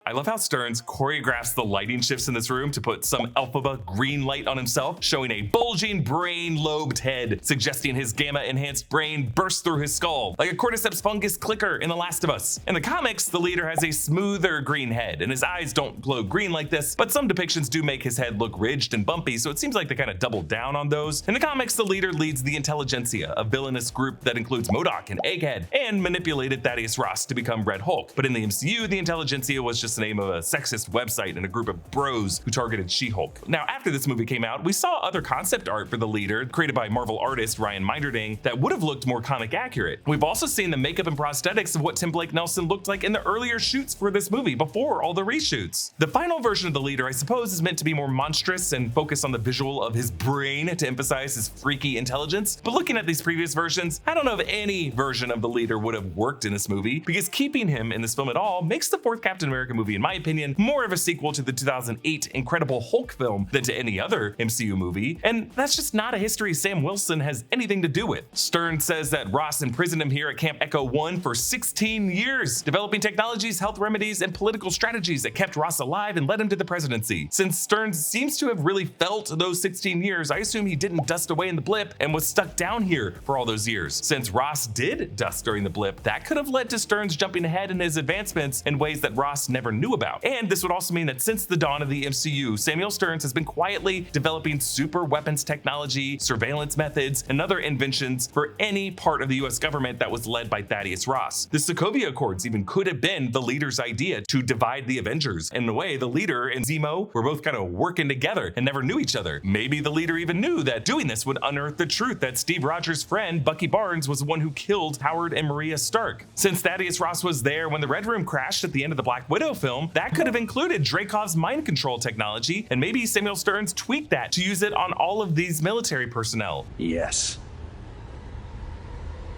I love how Stearns choreographs the lighting shifts in this room to put some Elphaba green light on himself, showing a bulging brain-lobed head, suggesting his gamma-enhanced brain bursts through his skull, like a cordyceps fungus clicker in The Last of Us. In the comics, the leader has a smoother green head, and his eyes don't glow green like this, but some depictions do make his head look ridged and bumpy, so it seems like they kind of doubled down on those. In the comics, the leader leads the Intelligentsia, a villainous group that includes MODOK and Egghead, and manipulated Thaddeus Ross to become Red Hulk. But in the MCU, the Intelligentsia was just the name of a sexist website and a group of bros who targeted She-Hulk. Now, after this movie came out, we saw other concept art for the leader created by Marvel artist Ryan Meinderding that would have looked more comic accurate. We've also seen the makeup and prosthetics of what Tim Blake Nelson looked like in the earlier shoots for this movie before all the reshoots. The final version of the leader, I suppose, is meant to be more monstrous and focus on the visual of his brain to emphasize his freaky intelligence. But looking at these previous versions, I don't know if any version of the leader would have worked in this movie, because keeping him in this film at all makes the fourth Captain America movie, in my opinion, more of a sequel to the 2008 Incredible Hulk film than to any other MCU movie, and that's just not a history Sam Wilson has anything to do with. Stearns says that Ross imprisoned him here at Camp Echo 1 for 16 years, developing technologies, health remedies, and political strategies that kept Ross alive and led him to the presidency. Since Stearns seems to have really felt those 16 years, I assume he didn't dust away in the blip and was stuck down here for all those years. Since Ross did dust during the blip, that could have led to Stearns jumping ahead in his advancements in ways that Ross never knew about. And this would also mean that since the dawn of the MCU, Samuel Stearns has been quietly developing super weapons technology, surveillance methods, and other inventions for any part of the US government that was led by Thaddeus Ross. The Sokovia Accords even could have been the leader's idea to divide the Avengers. In a way, the leader and Zemo were both kind of working together and never knew each other. Maybe the leader even knew that doing this would unearth the truth that Steve Rogers' friend, Bucky Barnes, was the one who killed Howard and Maria Stark. Since Thaddeus Ross was there when the Red Room crashed at the end of the Black Widow film, that could have included Dreykov's mind control technology, and maybe Samuel Stearns tweaked that to use it on all of these military personnel. Yes.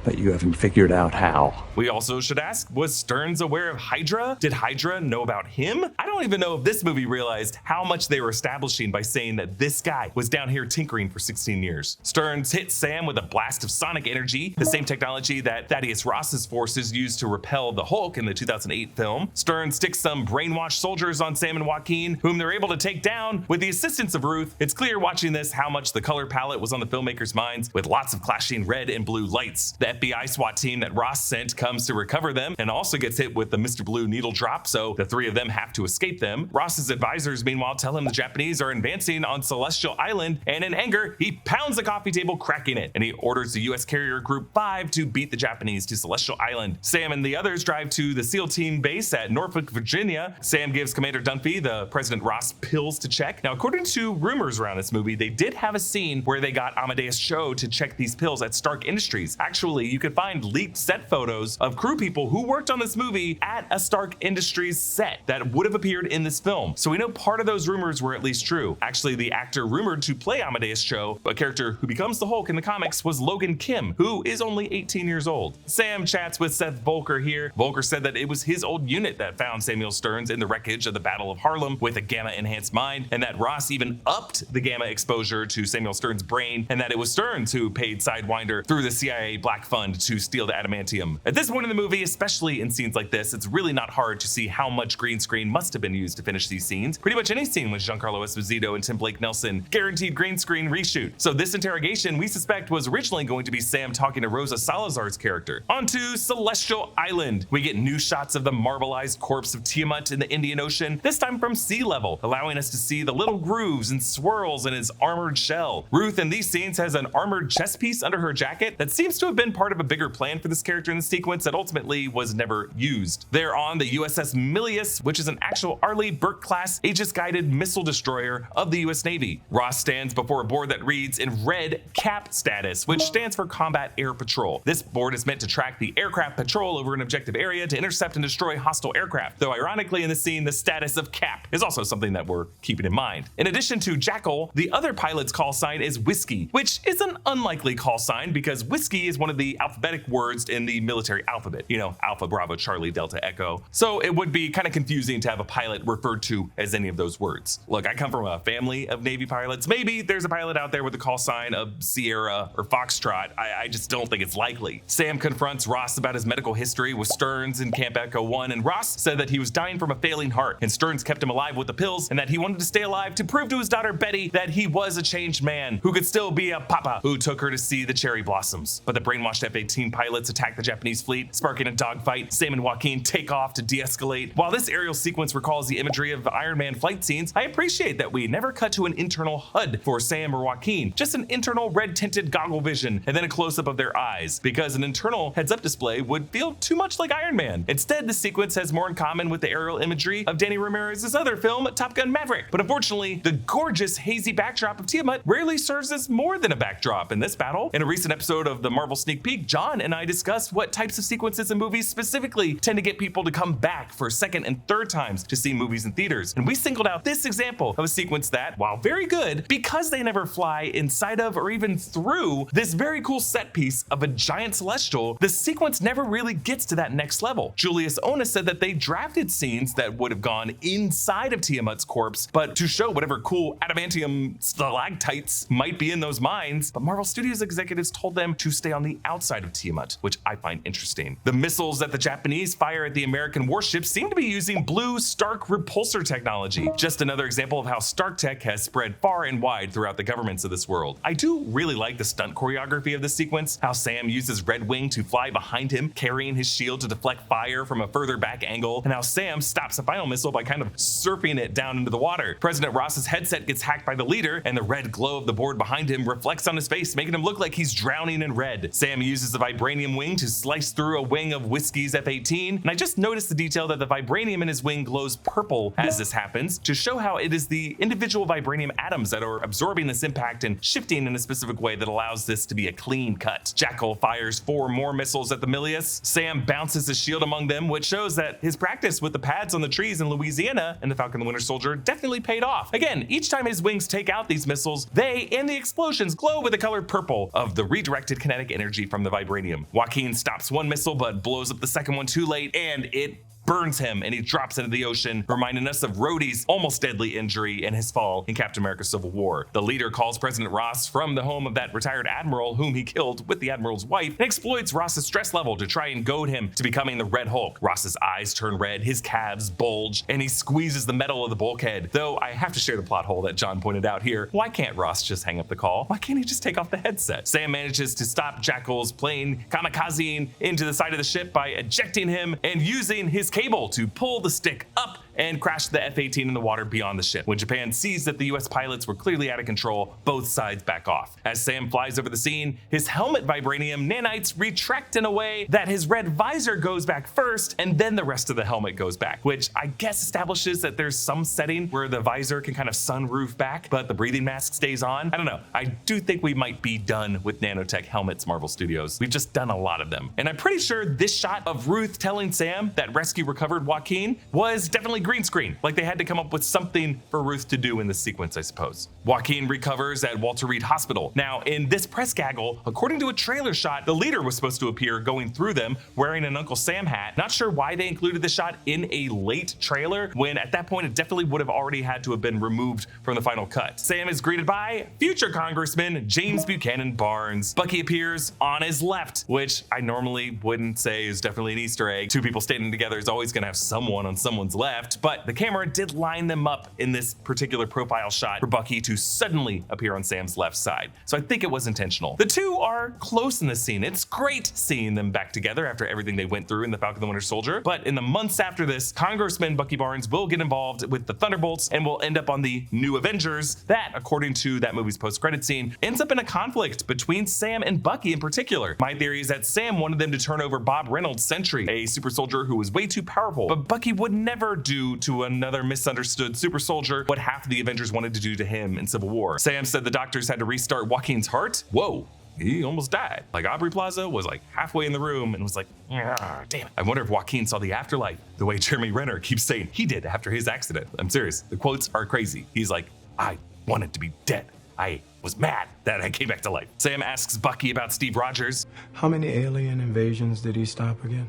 But you haven't figured out how. We also should ask, was Stearns aware of Hydra? Did Hydra know about him? I don't even know if this movie realized how much they were establishing by saying that this guy was down here tinkering for 16 years. Stearns hit Sam with a blast of sonic energy, the same technology that Thaddeus Ross's forces used to repel the Hulk in the 2008 film. Stearns sticks some brainwashed soldiers on Sam and Joaquin, whom they're able to take down with the assistance of Ruth. It's clear watching this how much the color palette was on the filmmakers' minds, with lots of clashing red and blue lights. The FBI SWAT team that Ross sent comes to recover them and also gets hit with the Mr. Blue needle drop, so the three of them have to escape them. Ross's advisors meanwhile tell him the Japanese are advancing on Celestial Island, and in anger, he pounds the coffee table, cracking it, and he orders the US carrier Group 5 to beat the Japanese to Celestial Island. Sam and the others drive to the SEAL team base at Norfolk, Virginia. Sam gives Commander Dunphy the President Ross pills to check. Now, according to rumors around this movie, they did have a scene where they got Amadeus Cho to check these pills at Stark Industries. Actually, you could find leaked set photos of crew people who worked on this movie at a Stark Industries set that would have appeared in this film. So we know part of those rumors were at least true. Actually, the actor rumored to play Amadeus Cho, a character who becomes the Hulk in the comics, was Logan Kim, who is only 18 years old. Sam chats with Seth Voelker here. Voelker said that it was his old unit that found Samuel Stearns in the wreckage of the Battle of Harlem with a gamma-enhanced mind, and that Ross even upped the gamma exposure to Samuel Stearns' brain, and that it was Stearns who paid Sidewinder through the CIA Black Fund to steal the adamantium. At this point in the movie, especially in scenes like this, it's really not hard to see how much green screen must have been used to finish these scenes. Pretty much any scene with Giancarlo Esposito and Tim Blake Nelson guaranteed green screen reshoot. So this interrogation, we suspect, was originally going to be Sam talking to Rosa Salazar's character. On to Celestial Island. We get new shots of the marbleized corpse of Tiamat in the Indian Ocean, this time from sea level, allowing us to see the little grooves and swirls in his armored shell. Ruth in these scenes has an armored chest piece under her jacket that seems to have been part of a bigger plan for this character in the sequence that ultimately was never used. They're on the USS Milius, which is an actual Arleigh Burke-class Aegis-guided missile destroyer of the US Navy. Ross stands before a board that reads in red CAP status, which stands for Combat Air Patrol. This board is meant to track the aircraft patrol over an objective area to intercept and destroy hostile aircraft, though ironically in the scene, the status of CAP is also something that we're keeping in mind. In addition to Jackal, the other pilot's call sign is Whiskey, which is an unlikely call sign because Whiskey is one of the alphabetic words in the military alphabet, you know, Alpha, Bravo, Charlie, Delta, Echo. So it would be kind of confusing to have a pilot referred to as any of those words. Look, I come from a family of Navy pilots. Maybe there's a pilot out there with the call sign of Sierra or Foxtrot. I just don't think it's likely. Sam confronts Ross about his medical history with Stearns in Camp Echo 1, and Ross said that he was dying from a failing heart, and Stearns kept him alive with the pills, and that he wanted to stay alive to prove to his daughter Betty that he was a changed man who could still be a papa who took her to see the cherry blossoms. But the brainwashed F-18 pilots attack the Japanese fleet, sparking a dogfight. Sam and Joaquin take off to de-escalate. While this aerial sequence recalls the imagery of Iron Man flight scenes, I appreciate that we never cut to an internal HUD for Sam or Joaquin, just an internal red-tinted goggle vision and then a close-up of their eyes, because an internal heads-up display would feel too much like Iron Man. Instead, the sequence has more in common with the aerial imagery of Danny Ramirez's other film, Top Gun Maverick. But unfortunately, the gorgeous hazy backdrop of Tiamat rarely serves as more than a backdrop in this battle. In a recent episode of the Marvel Sneak Peek, John and I discussed what types of sequences in movies specifically tend to get people to come back for second and third times to see movies in theaters. And we singled out this example of a sequence that, while very good, because they never fly inside of or even through this very cool set piece of a giant celestial, the sequence never really gets to that next level. Julius Onus said that they drafted scenes that would have gone inside of Tiamat's corpse, but to show whatever cool adamantium stalactites might be in those mines, but Marvel Studios executives told them to stay on the outside of Tiamat, which I find interesting. The missiles that the Japanese fire at the American warships seem to be using blue Stark repulsor technology. Just another example of how Stark tech has spread far and wide throughout the governments of this world. I do really like the stunt choreography of this sequence, how Sam uses Red Wing to fly behind him, carrying his shield to deflect fire from a further back angle, and how Sam stops a final missile by kind of surfing it down into the water. President Ross's headset gets hacked by the leader, and the red glow of the board behind him reflects on his face, making him look like he's drowning in red. Sam uses the vibranium wing to slice through a wing of Whiskey's F-18, and I just noticed the detail that the vibranium in his wing glows purple as this happens, to show how it is the individual vibranium atoms that are absorbing this impact and shifting in a specific way that allows this to be a clean cut. Jackal fires 4 more missiles at the Milius. Sam bounces his shield among them, which shows that his practice with the pads on the trees in Louisiana and the Falcon the Winter Soldier definitely paid off. Again, each time his wings take out these missiles, they and the explosions glow with the color purple of the redirected kinetic energy from the vibranium. Joaquin stops one missile but blows up the second one too late, and it burns him and he drops into the ocean, reminding us of Rhodey's almost deadly injury and his fall in Captain America Civil War. The leader calls President Ross from the home of that retired admiral whom he killed with the admiral's wife and exploits Ross's stress level to try and goad him to becoming the Red Hulk. Ross's eyes turn red, his calves bulge, and he squeezes the metal of the bulkhead. Though I have to share the plot hole that John pointed out here. Why can't Ross just hang up the call? Why can't he just take off the headset? Sam manages to stop Jackal's plane kamikazing into the side of the ship by ejecting him and using his cable to pull the stick up and crash the F-18 in the water beyond the ship. When Japan sees that the US pilots were clearly out of control, both sides back off. As Sam flies over the scene, his helmet vibranium nanites retract in a way that his red visor goes back first and then the rest of the helmet goes back, which I guess establishes that there's some setting where the visor can kind of sunroof back, but the breathing mask stays on. I don't know. I do think we might be done with nanotech helmets, Marvel Studios. We've just done a lot of them. And I'm pretty sure this shot of Ruth telling Sam that rescue recovered Joaquin was definitely green screen. Like they had to come up with something for Ruth to do in this sequence, I suppose. Joaquin recovers at Walter Reed Hospital. Now, in this press gaggle, according to a trailer shot, the leader was supposed to appear going through them wearing an Uncle Sam hat. Not sure why they included the shot in a late trailer when at that point it definitely would have already had to have been removed from the final cut. Sam is greeted by future Congressman James Buchanan Barnes. Bucky appears on his left, which I normally wouldn't say is definitely an Easter egg. Two people standing together is always gonna have someone on someone's left, but the camera did line them up in this particular profile shot for Bucky to suddenly appear on Sam's left side. So I think it was intentional. The two are close in this scene. It's great seeing them back together after everything they went through in the Falcon the Winter Soldier, but in the months after this, Congressman Bucky Barnes will get involved with the Thunderbolts and will end up on the New Avengers. That, according to that movie's post-credit scene, ends up in a conflict between Sam and Bucky in particular. My theory is that Sam wanted them to turn over Bob Reynolds' Sentry, a super soldier who was way too powerful, but Bucky would never do to another misunderstood super soldier what half of the Avengers wanted to do to him in Civil War. Sam said the doctors had to restart Joaquin's heart. Whoa. He almost died. Like Aubrey Plaza was like halfway in the room and was like, damn it. I wonder if Joaquin saw the afterlife the way Jeremy Renner keeps saying he did after his accident. I'm serious. The quotes are crazy. He's like, I wanted to be dead. I was mad that I came back to life. Sam asks Bucky about Steve Rogers. How many alien invasions did he stop again?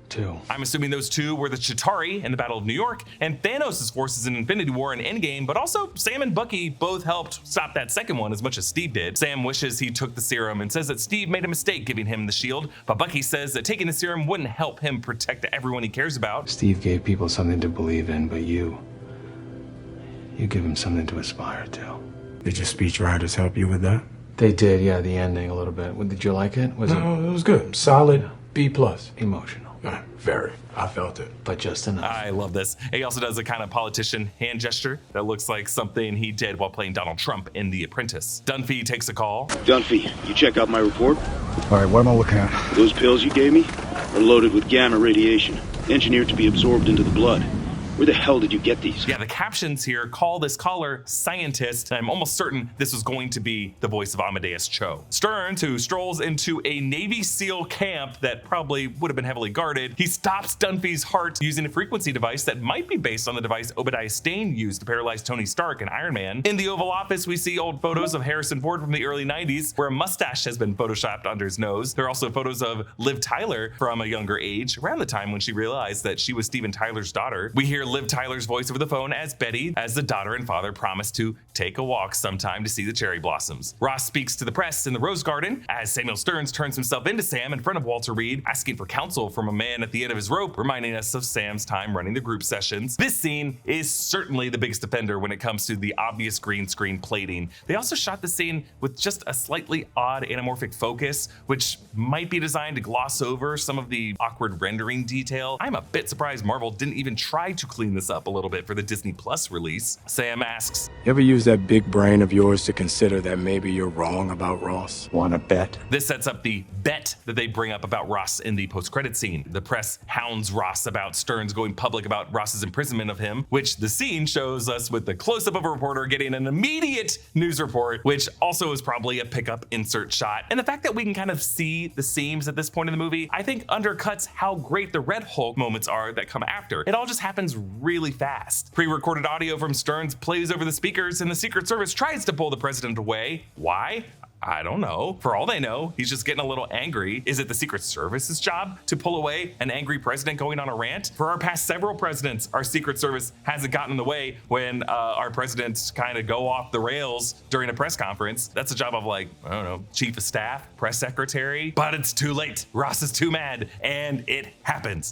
2. I'm assuming those 2 were the Chitauri in the Battle of New York and Thanos' forces in Infinity War and Endgame, but also Sam and Bucky both helped stop that second one as much as Steve did. Sam wishes he took the serum and says that Steve made a mistake giving him the shield, but Bucky says that taking the serum wouldn't help him protect everyone he cares about. Steve gave people something to believe in, but you give him something to aspire to. Did your speechwriters help you with that? They did, yeah, the ending a little bit. Did you like it? It was good. Solid B+. Emotional. Very. I felt it. But just enough. I love this. He also does a kind of politician hand gesture that looks like something he did while playing Donald Trump in The Apprentice. Dunphy takes a call. Dunphy, you check out my report? All right, what am I looking at? Those pills you gave me are loaded with gamma radiation, engineered to be absorbed into the blood. Where the hell did you get these? Yeah, the captions here call this caller scientist, and I'm almost certain this was going to be the voice of Amadeus Cho. Stearns, who strolls into a Navy SEAL camp that probably would have been heavily guarded, he stops Dunphy's heart using a frequency device that might be based on the device Obadiah Stane used to paralyze Tony Stark in Iron Man. In the Oval Office, we see old photos of Harrison Ford from the early 90s, where a mustache has been photoshopped under his nose. There are also photos of Liv Tyler from a younger age, around the time when she realized that she was Steven Tyler's daughter. We hear Liv Tyler's voice over the phone as Betty, as the daughter and father promise to take a walk sometime to see the cherry blossoms. Ross speaks to the press in the Rose Garden as Samuel Stearns turns himself into Sam in front of Walter Reed, asking for counsel from a man at the end of his rope, reminding us of Sam's time running the group sessions. This scene is certainly the biggest offender when it comes to the obvious green screen plating. They also shot the scene with just a slightly odd anamorphic focus, which might be designed to gloss over some of the awkward rendering detail. I'm a bit surprised Marvel didn't even try to clean this up a little bit for the Disney Plus release. Sam asks, You ever use that big brain of yours to consider that maybe you're wrong about Ross? Wanna bet? This sets up the bet that they bring up about Ross in the post-credit scene. The press hounds Ross about Stearns going public about Ross's imprisonment of him, which the scene shows us with the close-up of a reporter getting an immediate news report, which also is probably a pickup insert shot. And the fact that we can kind of see the seams at this point in the movie, I think undercuts how great the Red Hulk moments are that come after. It all just happens really fast. Pre-recorded audio from Stearns plays over the speakers and the Secret Service tries to pull the president away. Why? I don't know. For all they know, he's just getting a little angry. Is it the Secret Service's job to pull away an angry president going on a rant? For our past several presidents, our Secret Service hasn't gotten in the way when our presidents kind of go off the rails during a press conference. That's a job of, like, I don't know, chief of staff, press secretary, but it's too late. Ross is too mad, and it happens.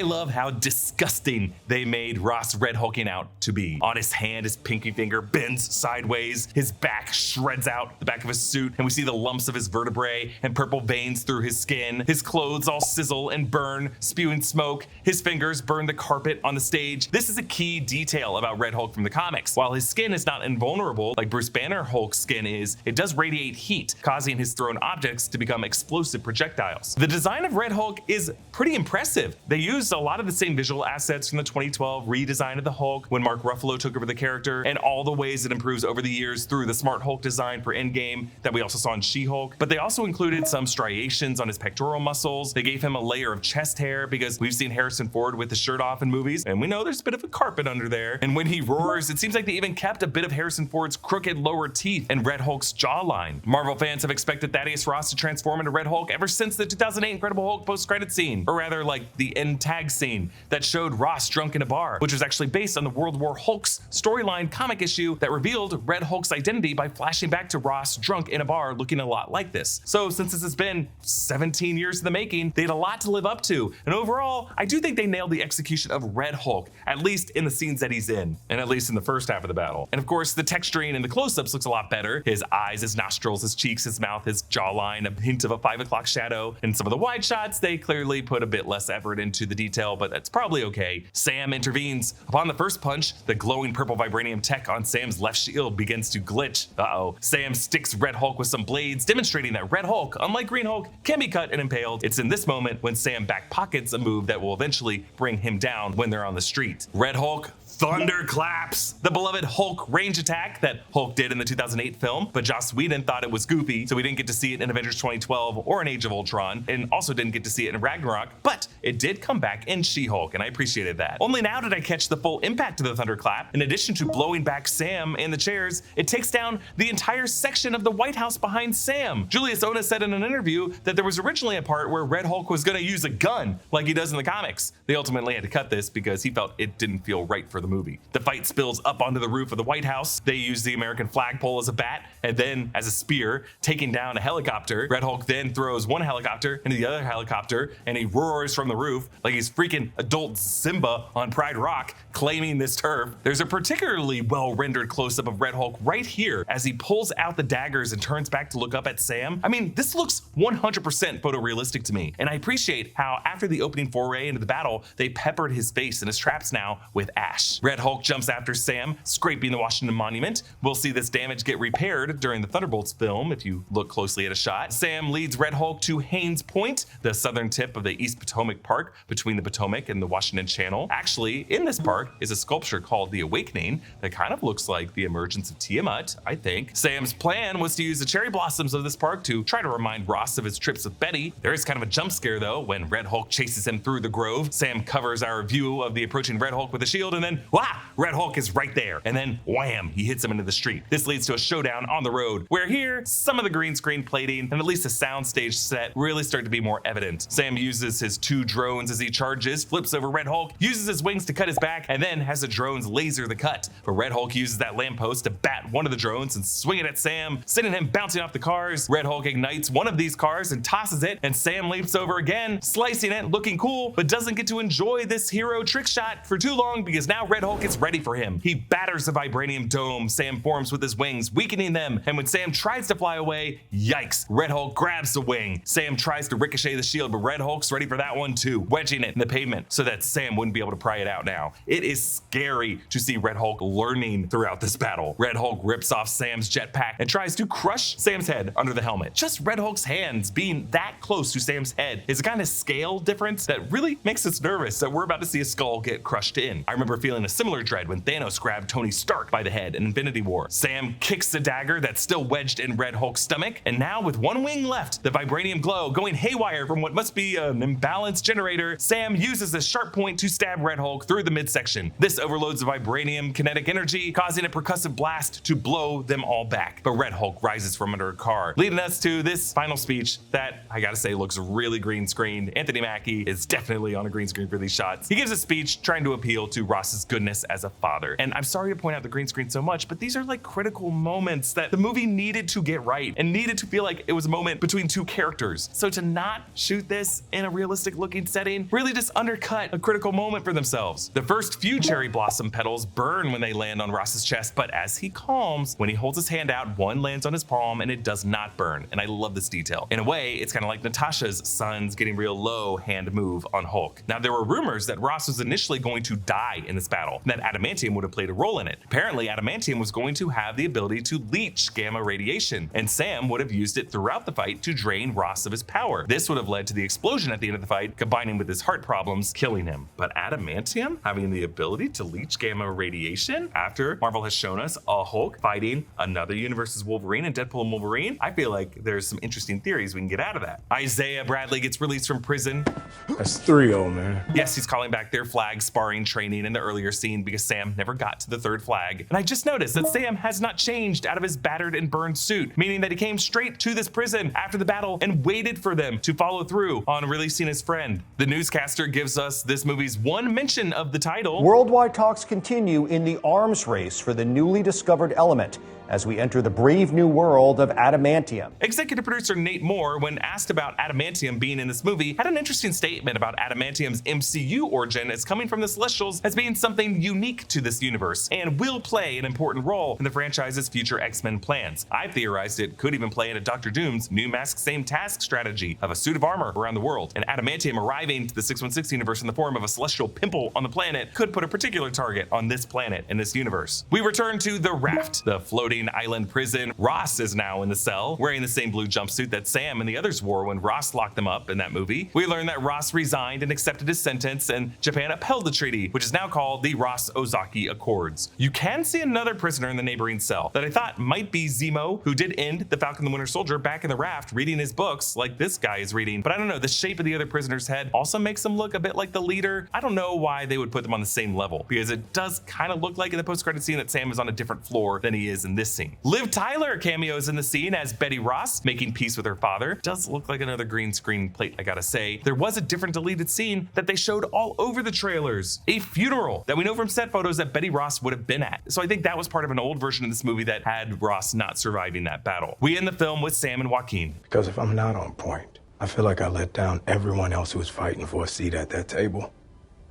I love how disgusting they made Ross Red Hulking out to be. On his hand, his pinky finger bends sideways, his back shreds out the back of his suit, and we see the lumps of his vertebrae and purple veins through his skin. His clothes all sizzle and burn, spewing smoke. His fingers burn the carpet on the stage. This is a key detail about Red Hulk from the comics. While his skin is not invulnerable like Bruce Banner Hulk's skin is, it does radiate heat, causing his thrown objects to become explosive projectiles. The design of Red Hulk is pretty impressive. They used a lot of the same visual assets from the 2012 redesign of the Hulk when Mark Ruffalo took over the character, and all the ways it improves over the years through the Smart Hulk design for Endgame that we also saw in She-Hulk. But they also included some striations on his pectoral muscles. They gave him a layer of chest hair because we've seen Harrison Ford with the shirt off in movies, and we know there's a bit of a carpet under there. And when he roars, it seems like they even kept a bit of Harrison Ford's crooked lower teeth and Red Hulk's jawline. Marvel fans have expected Thaddeus Ross to transform into Red Hulk ever since the 2008 Incredible Hulk post-credit scene, or rather like the end tag scene that showed Ross drunk in a bar, which was actually based on the World War Hulk's storyline comic issue that revealed Red Hulk's identity by flashing back to Ross drunk in a bar looking a lot like this. So since this has been 17 years in the making, they had a lot to live up to. And overall, I do think they nailed the execution of Red Hulk, at least in the scenes that he's in, and at least in the first half of the battle. And of course, the texturing and the close-ups looks a lot better. His eyes, his nostrils, his cheeks, his mouth, his jawline, a hint of a 5 o'clock shadow. In some of the wide shots, they clearly put a bit less effort into the detail, but that's probably okay. Sam intervenes. Upon the first punch, the glowing purple vibranium tech on Sam's left shield begins to glitch. Uh-oh. Sam sticks Red Hulk with some blades, demonstrating that Red Hulk, unlike Green Hulk, can be cut and impaled. It's in this moment when Sam back pockets a move that will eventually bring him down when they're on the street. Red Hulk thunderclaps, the beloved Hulk range attack that Hulk did in the 2008 film, but Joss Whedon thought it was goofy, so we didn't get to see it in Avengers 2012 or in Age of Ultron, and also didn't get to see it in Ragnarok, but it did come back in She-Hulk, and I appreciated that. Only now did I catch the full impact of the thunderclap. In addition to blowing back Sam and the chairs, it takes down the entire section of the White House behind Sam. Julius Ona said in an interview that there was originally a part where Red Hulk was gonna use a gun like he does in the comics. They ultimately had to cut this because he felt it didn't feel right for the movie. The fight spills up onto the roof of the White House. They use the American flagpole as a bat and then as a spear, taking down a helicopter. Red Hulk then throws one helicopter into the other helicopter, and he roars from the roof like he's freaking adult Simba on Pride Rock, claiming this turf. There's a particularly well-rendered close-up of Red Hulk right here as he pulls out the daggers and turns back to look up at Sam. I mean, this looks 100% photorealistic to me, and I appreciate how after the opening foray into the battle, they peppered his face and his traps now with ash. Red Hulk jumps after Sam, scraping the Washington Monument. We'll see this damage get repaired during the Thunderbolts film if you look closely at a shot. Sam leads Red Hulk to Haynes Point, the southern tip of the East Potomac Park between the Potomac and the Washington Channel. Actually, in this park is a sculpture called The Awakening that kind of looks like the emergence of Tiamat, I think. Sam's plan was to use the cherry blossoms of this park to try to remind Ross of his trips with Betty. There is kind of a jump scare though when Red Hulk chases him through the grove. Sam covers our view of the approaching Red Hulk with a shield, and then wah! Red Hulk is right there, and then wham, he hits him into the street. This leads to a showdown on the road, where here, some of the green screen plating and at least a soundstage set really start to be more evident. Sam uses his 2 drones as he charges, flips over Red Hulk, uses his wings to cut his back, and then has the drones laser the cut. But Red Hulk uses that lamppost to bat one of the drones and swing it at Sam, sending him bouncing off the cars. Red Hulk ignites one of these cars and tosses it, and Sam leaps over again, slicing it, looking cool, but doesn't get to enjoy this hero trick shot for too long because now Red Hulk is ready for him. He batters the vibranium dome Sam forms with his wings, weakening them, and when Sam tries to fly away, yikes, Red Hulk grabs the wing. Sam tries to ricochet the shield, but Red Hulk's ready for that one too, wedging it in the pavement so that Sam wouldn't be able to pry it out now. It is scary to see Red Hulk learning throughout this battle. Red Hulk rips off Sam's jetpack and tries to crush Sam's head under the helmet. Just Red Hulk's hands being that close to Sam's head is a kind of scale difference that really makes us nervous that we're about to see a skull get crushed in. I remember feeling feeling a similar dread when Thanos grabbed Tony Stark by the head in Infinity War. Sam kicks the dagger that's still wedged in Red Hulk's stomach, and now with one wing left, the vibranium glow going haywire from what must be an imbalanced generator, Sam uses the sharp point to stab Red Hulk through the midsection. This overloads the vibranium kinetic energy, causing a percussive blast to blow them all back. But Red Hulk rises from under a car, leading us to this final speech that I gotta say looks really green screened. Anthony Mackie is definitely on a green screen for these shots. He gives a speech trying to appeal to Ross's goodness as a father. And I'm sorry to point out the green screen so much, but these are like critical moments that the movie needed to get right and needed to feel like it was a moment between two characters. So to not shoot this in a realistic looking setting really just undercut a critical moment for themselves. The first few cherry blossom petals burn when they land on Ross's chest, but as he calms, when he holds his hand out, one lands on his palm and it does not burn. And I love this detail. In a way, it's kind of like Natasha's son's getting real low hand move on Hulk. Now, there were rumors that Ross was initially going to die in this battle, and that Adamantium would have played a role in it. Apparently, Adamantium was going to have the ability to leech gamma radiation, and Sam would have used it throughout the fight to drain Ross of his power. This would have led to the explosion at the end of the fight, combining with his heart problems, killing him. But Adamantium having the ability to leech gamma radiation after Marvel has shown us a Hulk fighting another universe's Wolverine and Deadpool and Wolverine, I feel like there's some interesting theories we can get out of that. Isaiah Bradley gets released from prison. That's 3-0, man. Yes, he's calling back their flag sparring training in the earlier scene because Sam never got to the third flag. And I just noticed that Sam has not changed out of his battered and burned suit, meaning that he came straight to this prison after the battle and waited for them to follow through on releasing his friend. The newscaster gives us this movie's one mention of the title. Worldwide talks continue in the arms race for the newly discovered element as we enter the brave new world of adamantium. Executive producer Nate Moore, when asked about adamantium being in this movie, had an interesting statement about adamantium's MCU origin as coming from the Celestials as being something unique to this universe and will play an important role in the franchise's future X-Men plans. I theorized it could even play into Dr. Doom's new mask same task strategy of a suit of armor around the world, and adamantium arriving to the 616 universe in the form of a celestial pimple on the planet could put a particular target on this planet in this universe. We return to the Raft, the floating island prison. Ross is now in the cell, wearing the same blue jumpsuit that Sam and the others wore when Ross locked them up in that movie. We learn that Ross resigned and accepted his sentence, and Japan upheld the treaty, which is now called the Ross-Ozaki Accords. You can see another prisoner in the neighboring cell that I thought might be Zemo, who did end the Falcon the Winter Soldier back in the Raft reading his books like this guy is reading, but I don't know, the shape of the other prisoner's head also makes him look a bit like the leader. I don't know why they would put them on the same level, because it does kind of look like in the post-credit scene that Sam is on a different floor than he is in this scene. Liv Tyler cameos in the scene as Betty Ross, making peace with her father. Does look like another green screen plate, I gotta say. There was a different deleted scene that they showed all over the trailers. A funeral that we know from set photos that Betty Ross would have been at. So I think that was part of an old version of this movie that had Ross not surviving that battle. We end the film with Sam and Joaquin. Because if I'm not on point, I feel like I let down everyone else who was fighting for a seat at that table.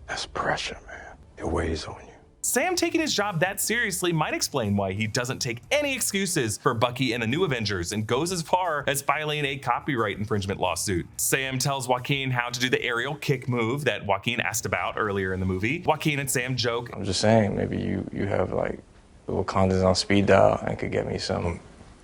That's pressure, man. It weighs on you. Sam taking his job that seriously might explain why he doesn't take any excuses for Bucky and the New Avengers and goes as far as filing a copyright infringement lawsuit. Sam tells Joaquin how to do the aerial kick move that Joaquin asked about earlier in the movie. Joaquin and Sam joke. I'm just saying, maybe you have like the Wakandans on speed dial and could get me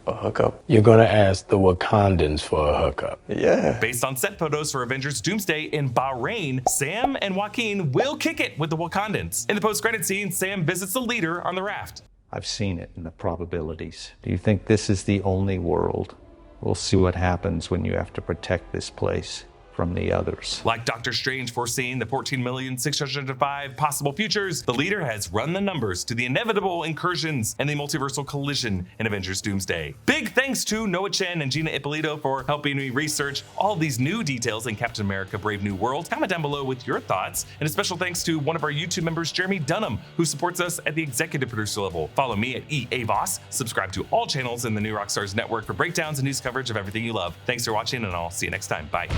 a hookup. You're gonna ask the Wakandans for a hookup. Yeah. Based on set photos for Avengers Doomsday in Bahrain, Sam and Joaquin will kick it with the Wakandans. In the post-credit scene, Sam visits the leader on the Raft. I've seen it in the probabilities. Do you think this is the only world? We'll see what happens when you have to protect this place from the others. Like Doctor Strange foreseeing the 14,605 possible futures, the leader has run the numbers to the inevitable incursions and the multiversal collision in Avengers Doomsday. Big thanks to Noah Chen and Gina Ippolito for helping me research all these new details in Captain America Brave New World. Comment down below with your thoughts, and a special thanks to one of our YouTube members, Jeremy Dunham, who supports us at the executive producer level. Follow me at Erik Voss, subscribe to all channels in the New Rockstars network for breakdowns and news coverage of everything you love. Thanks for watching, and I'll see you next time. Bye.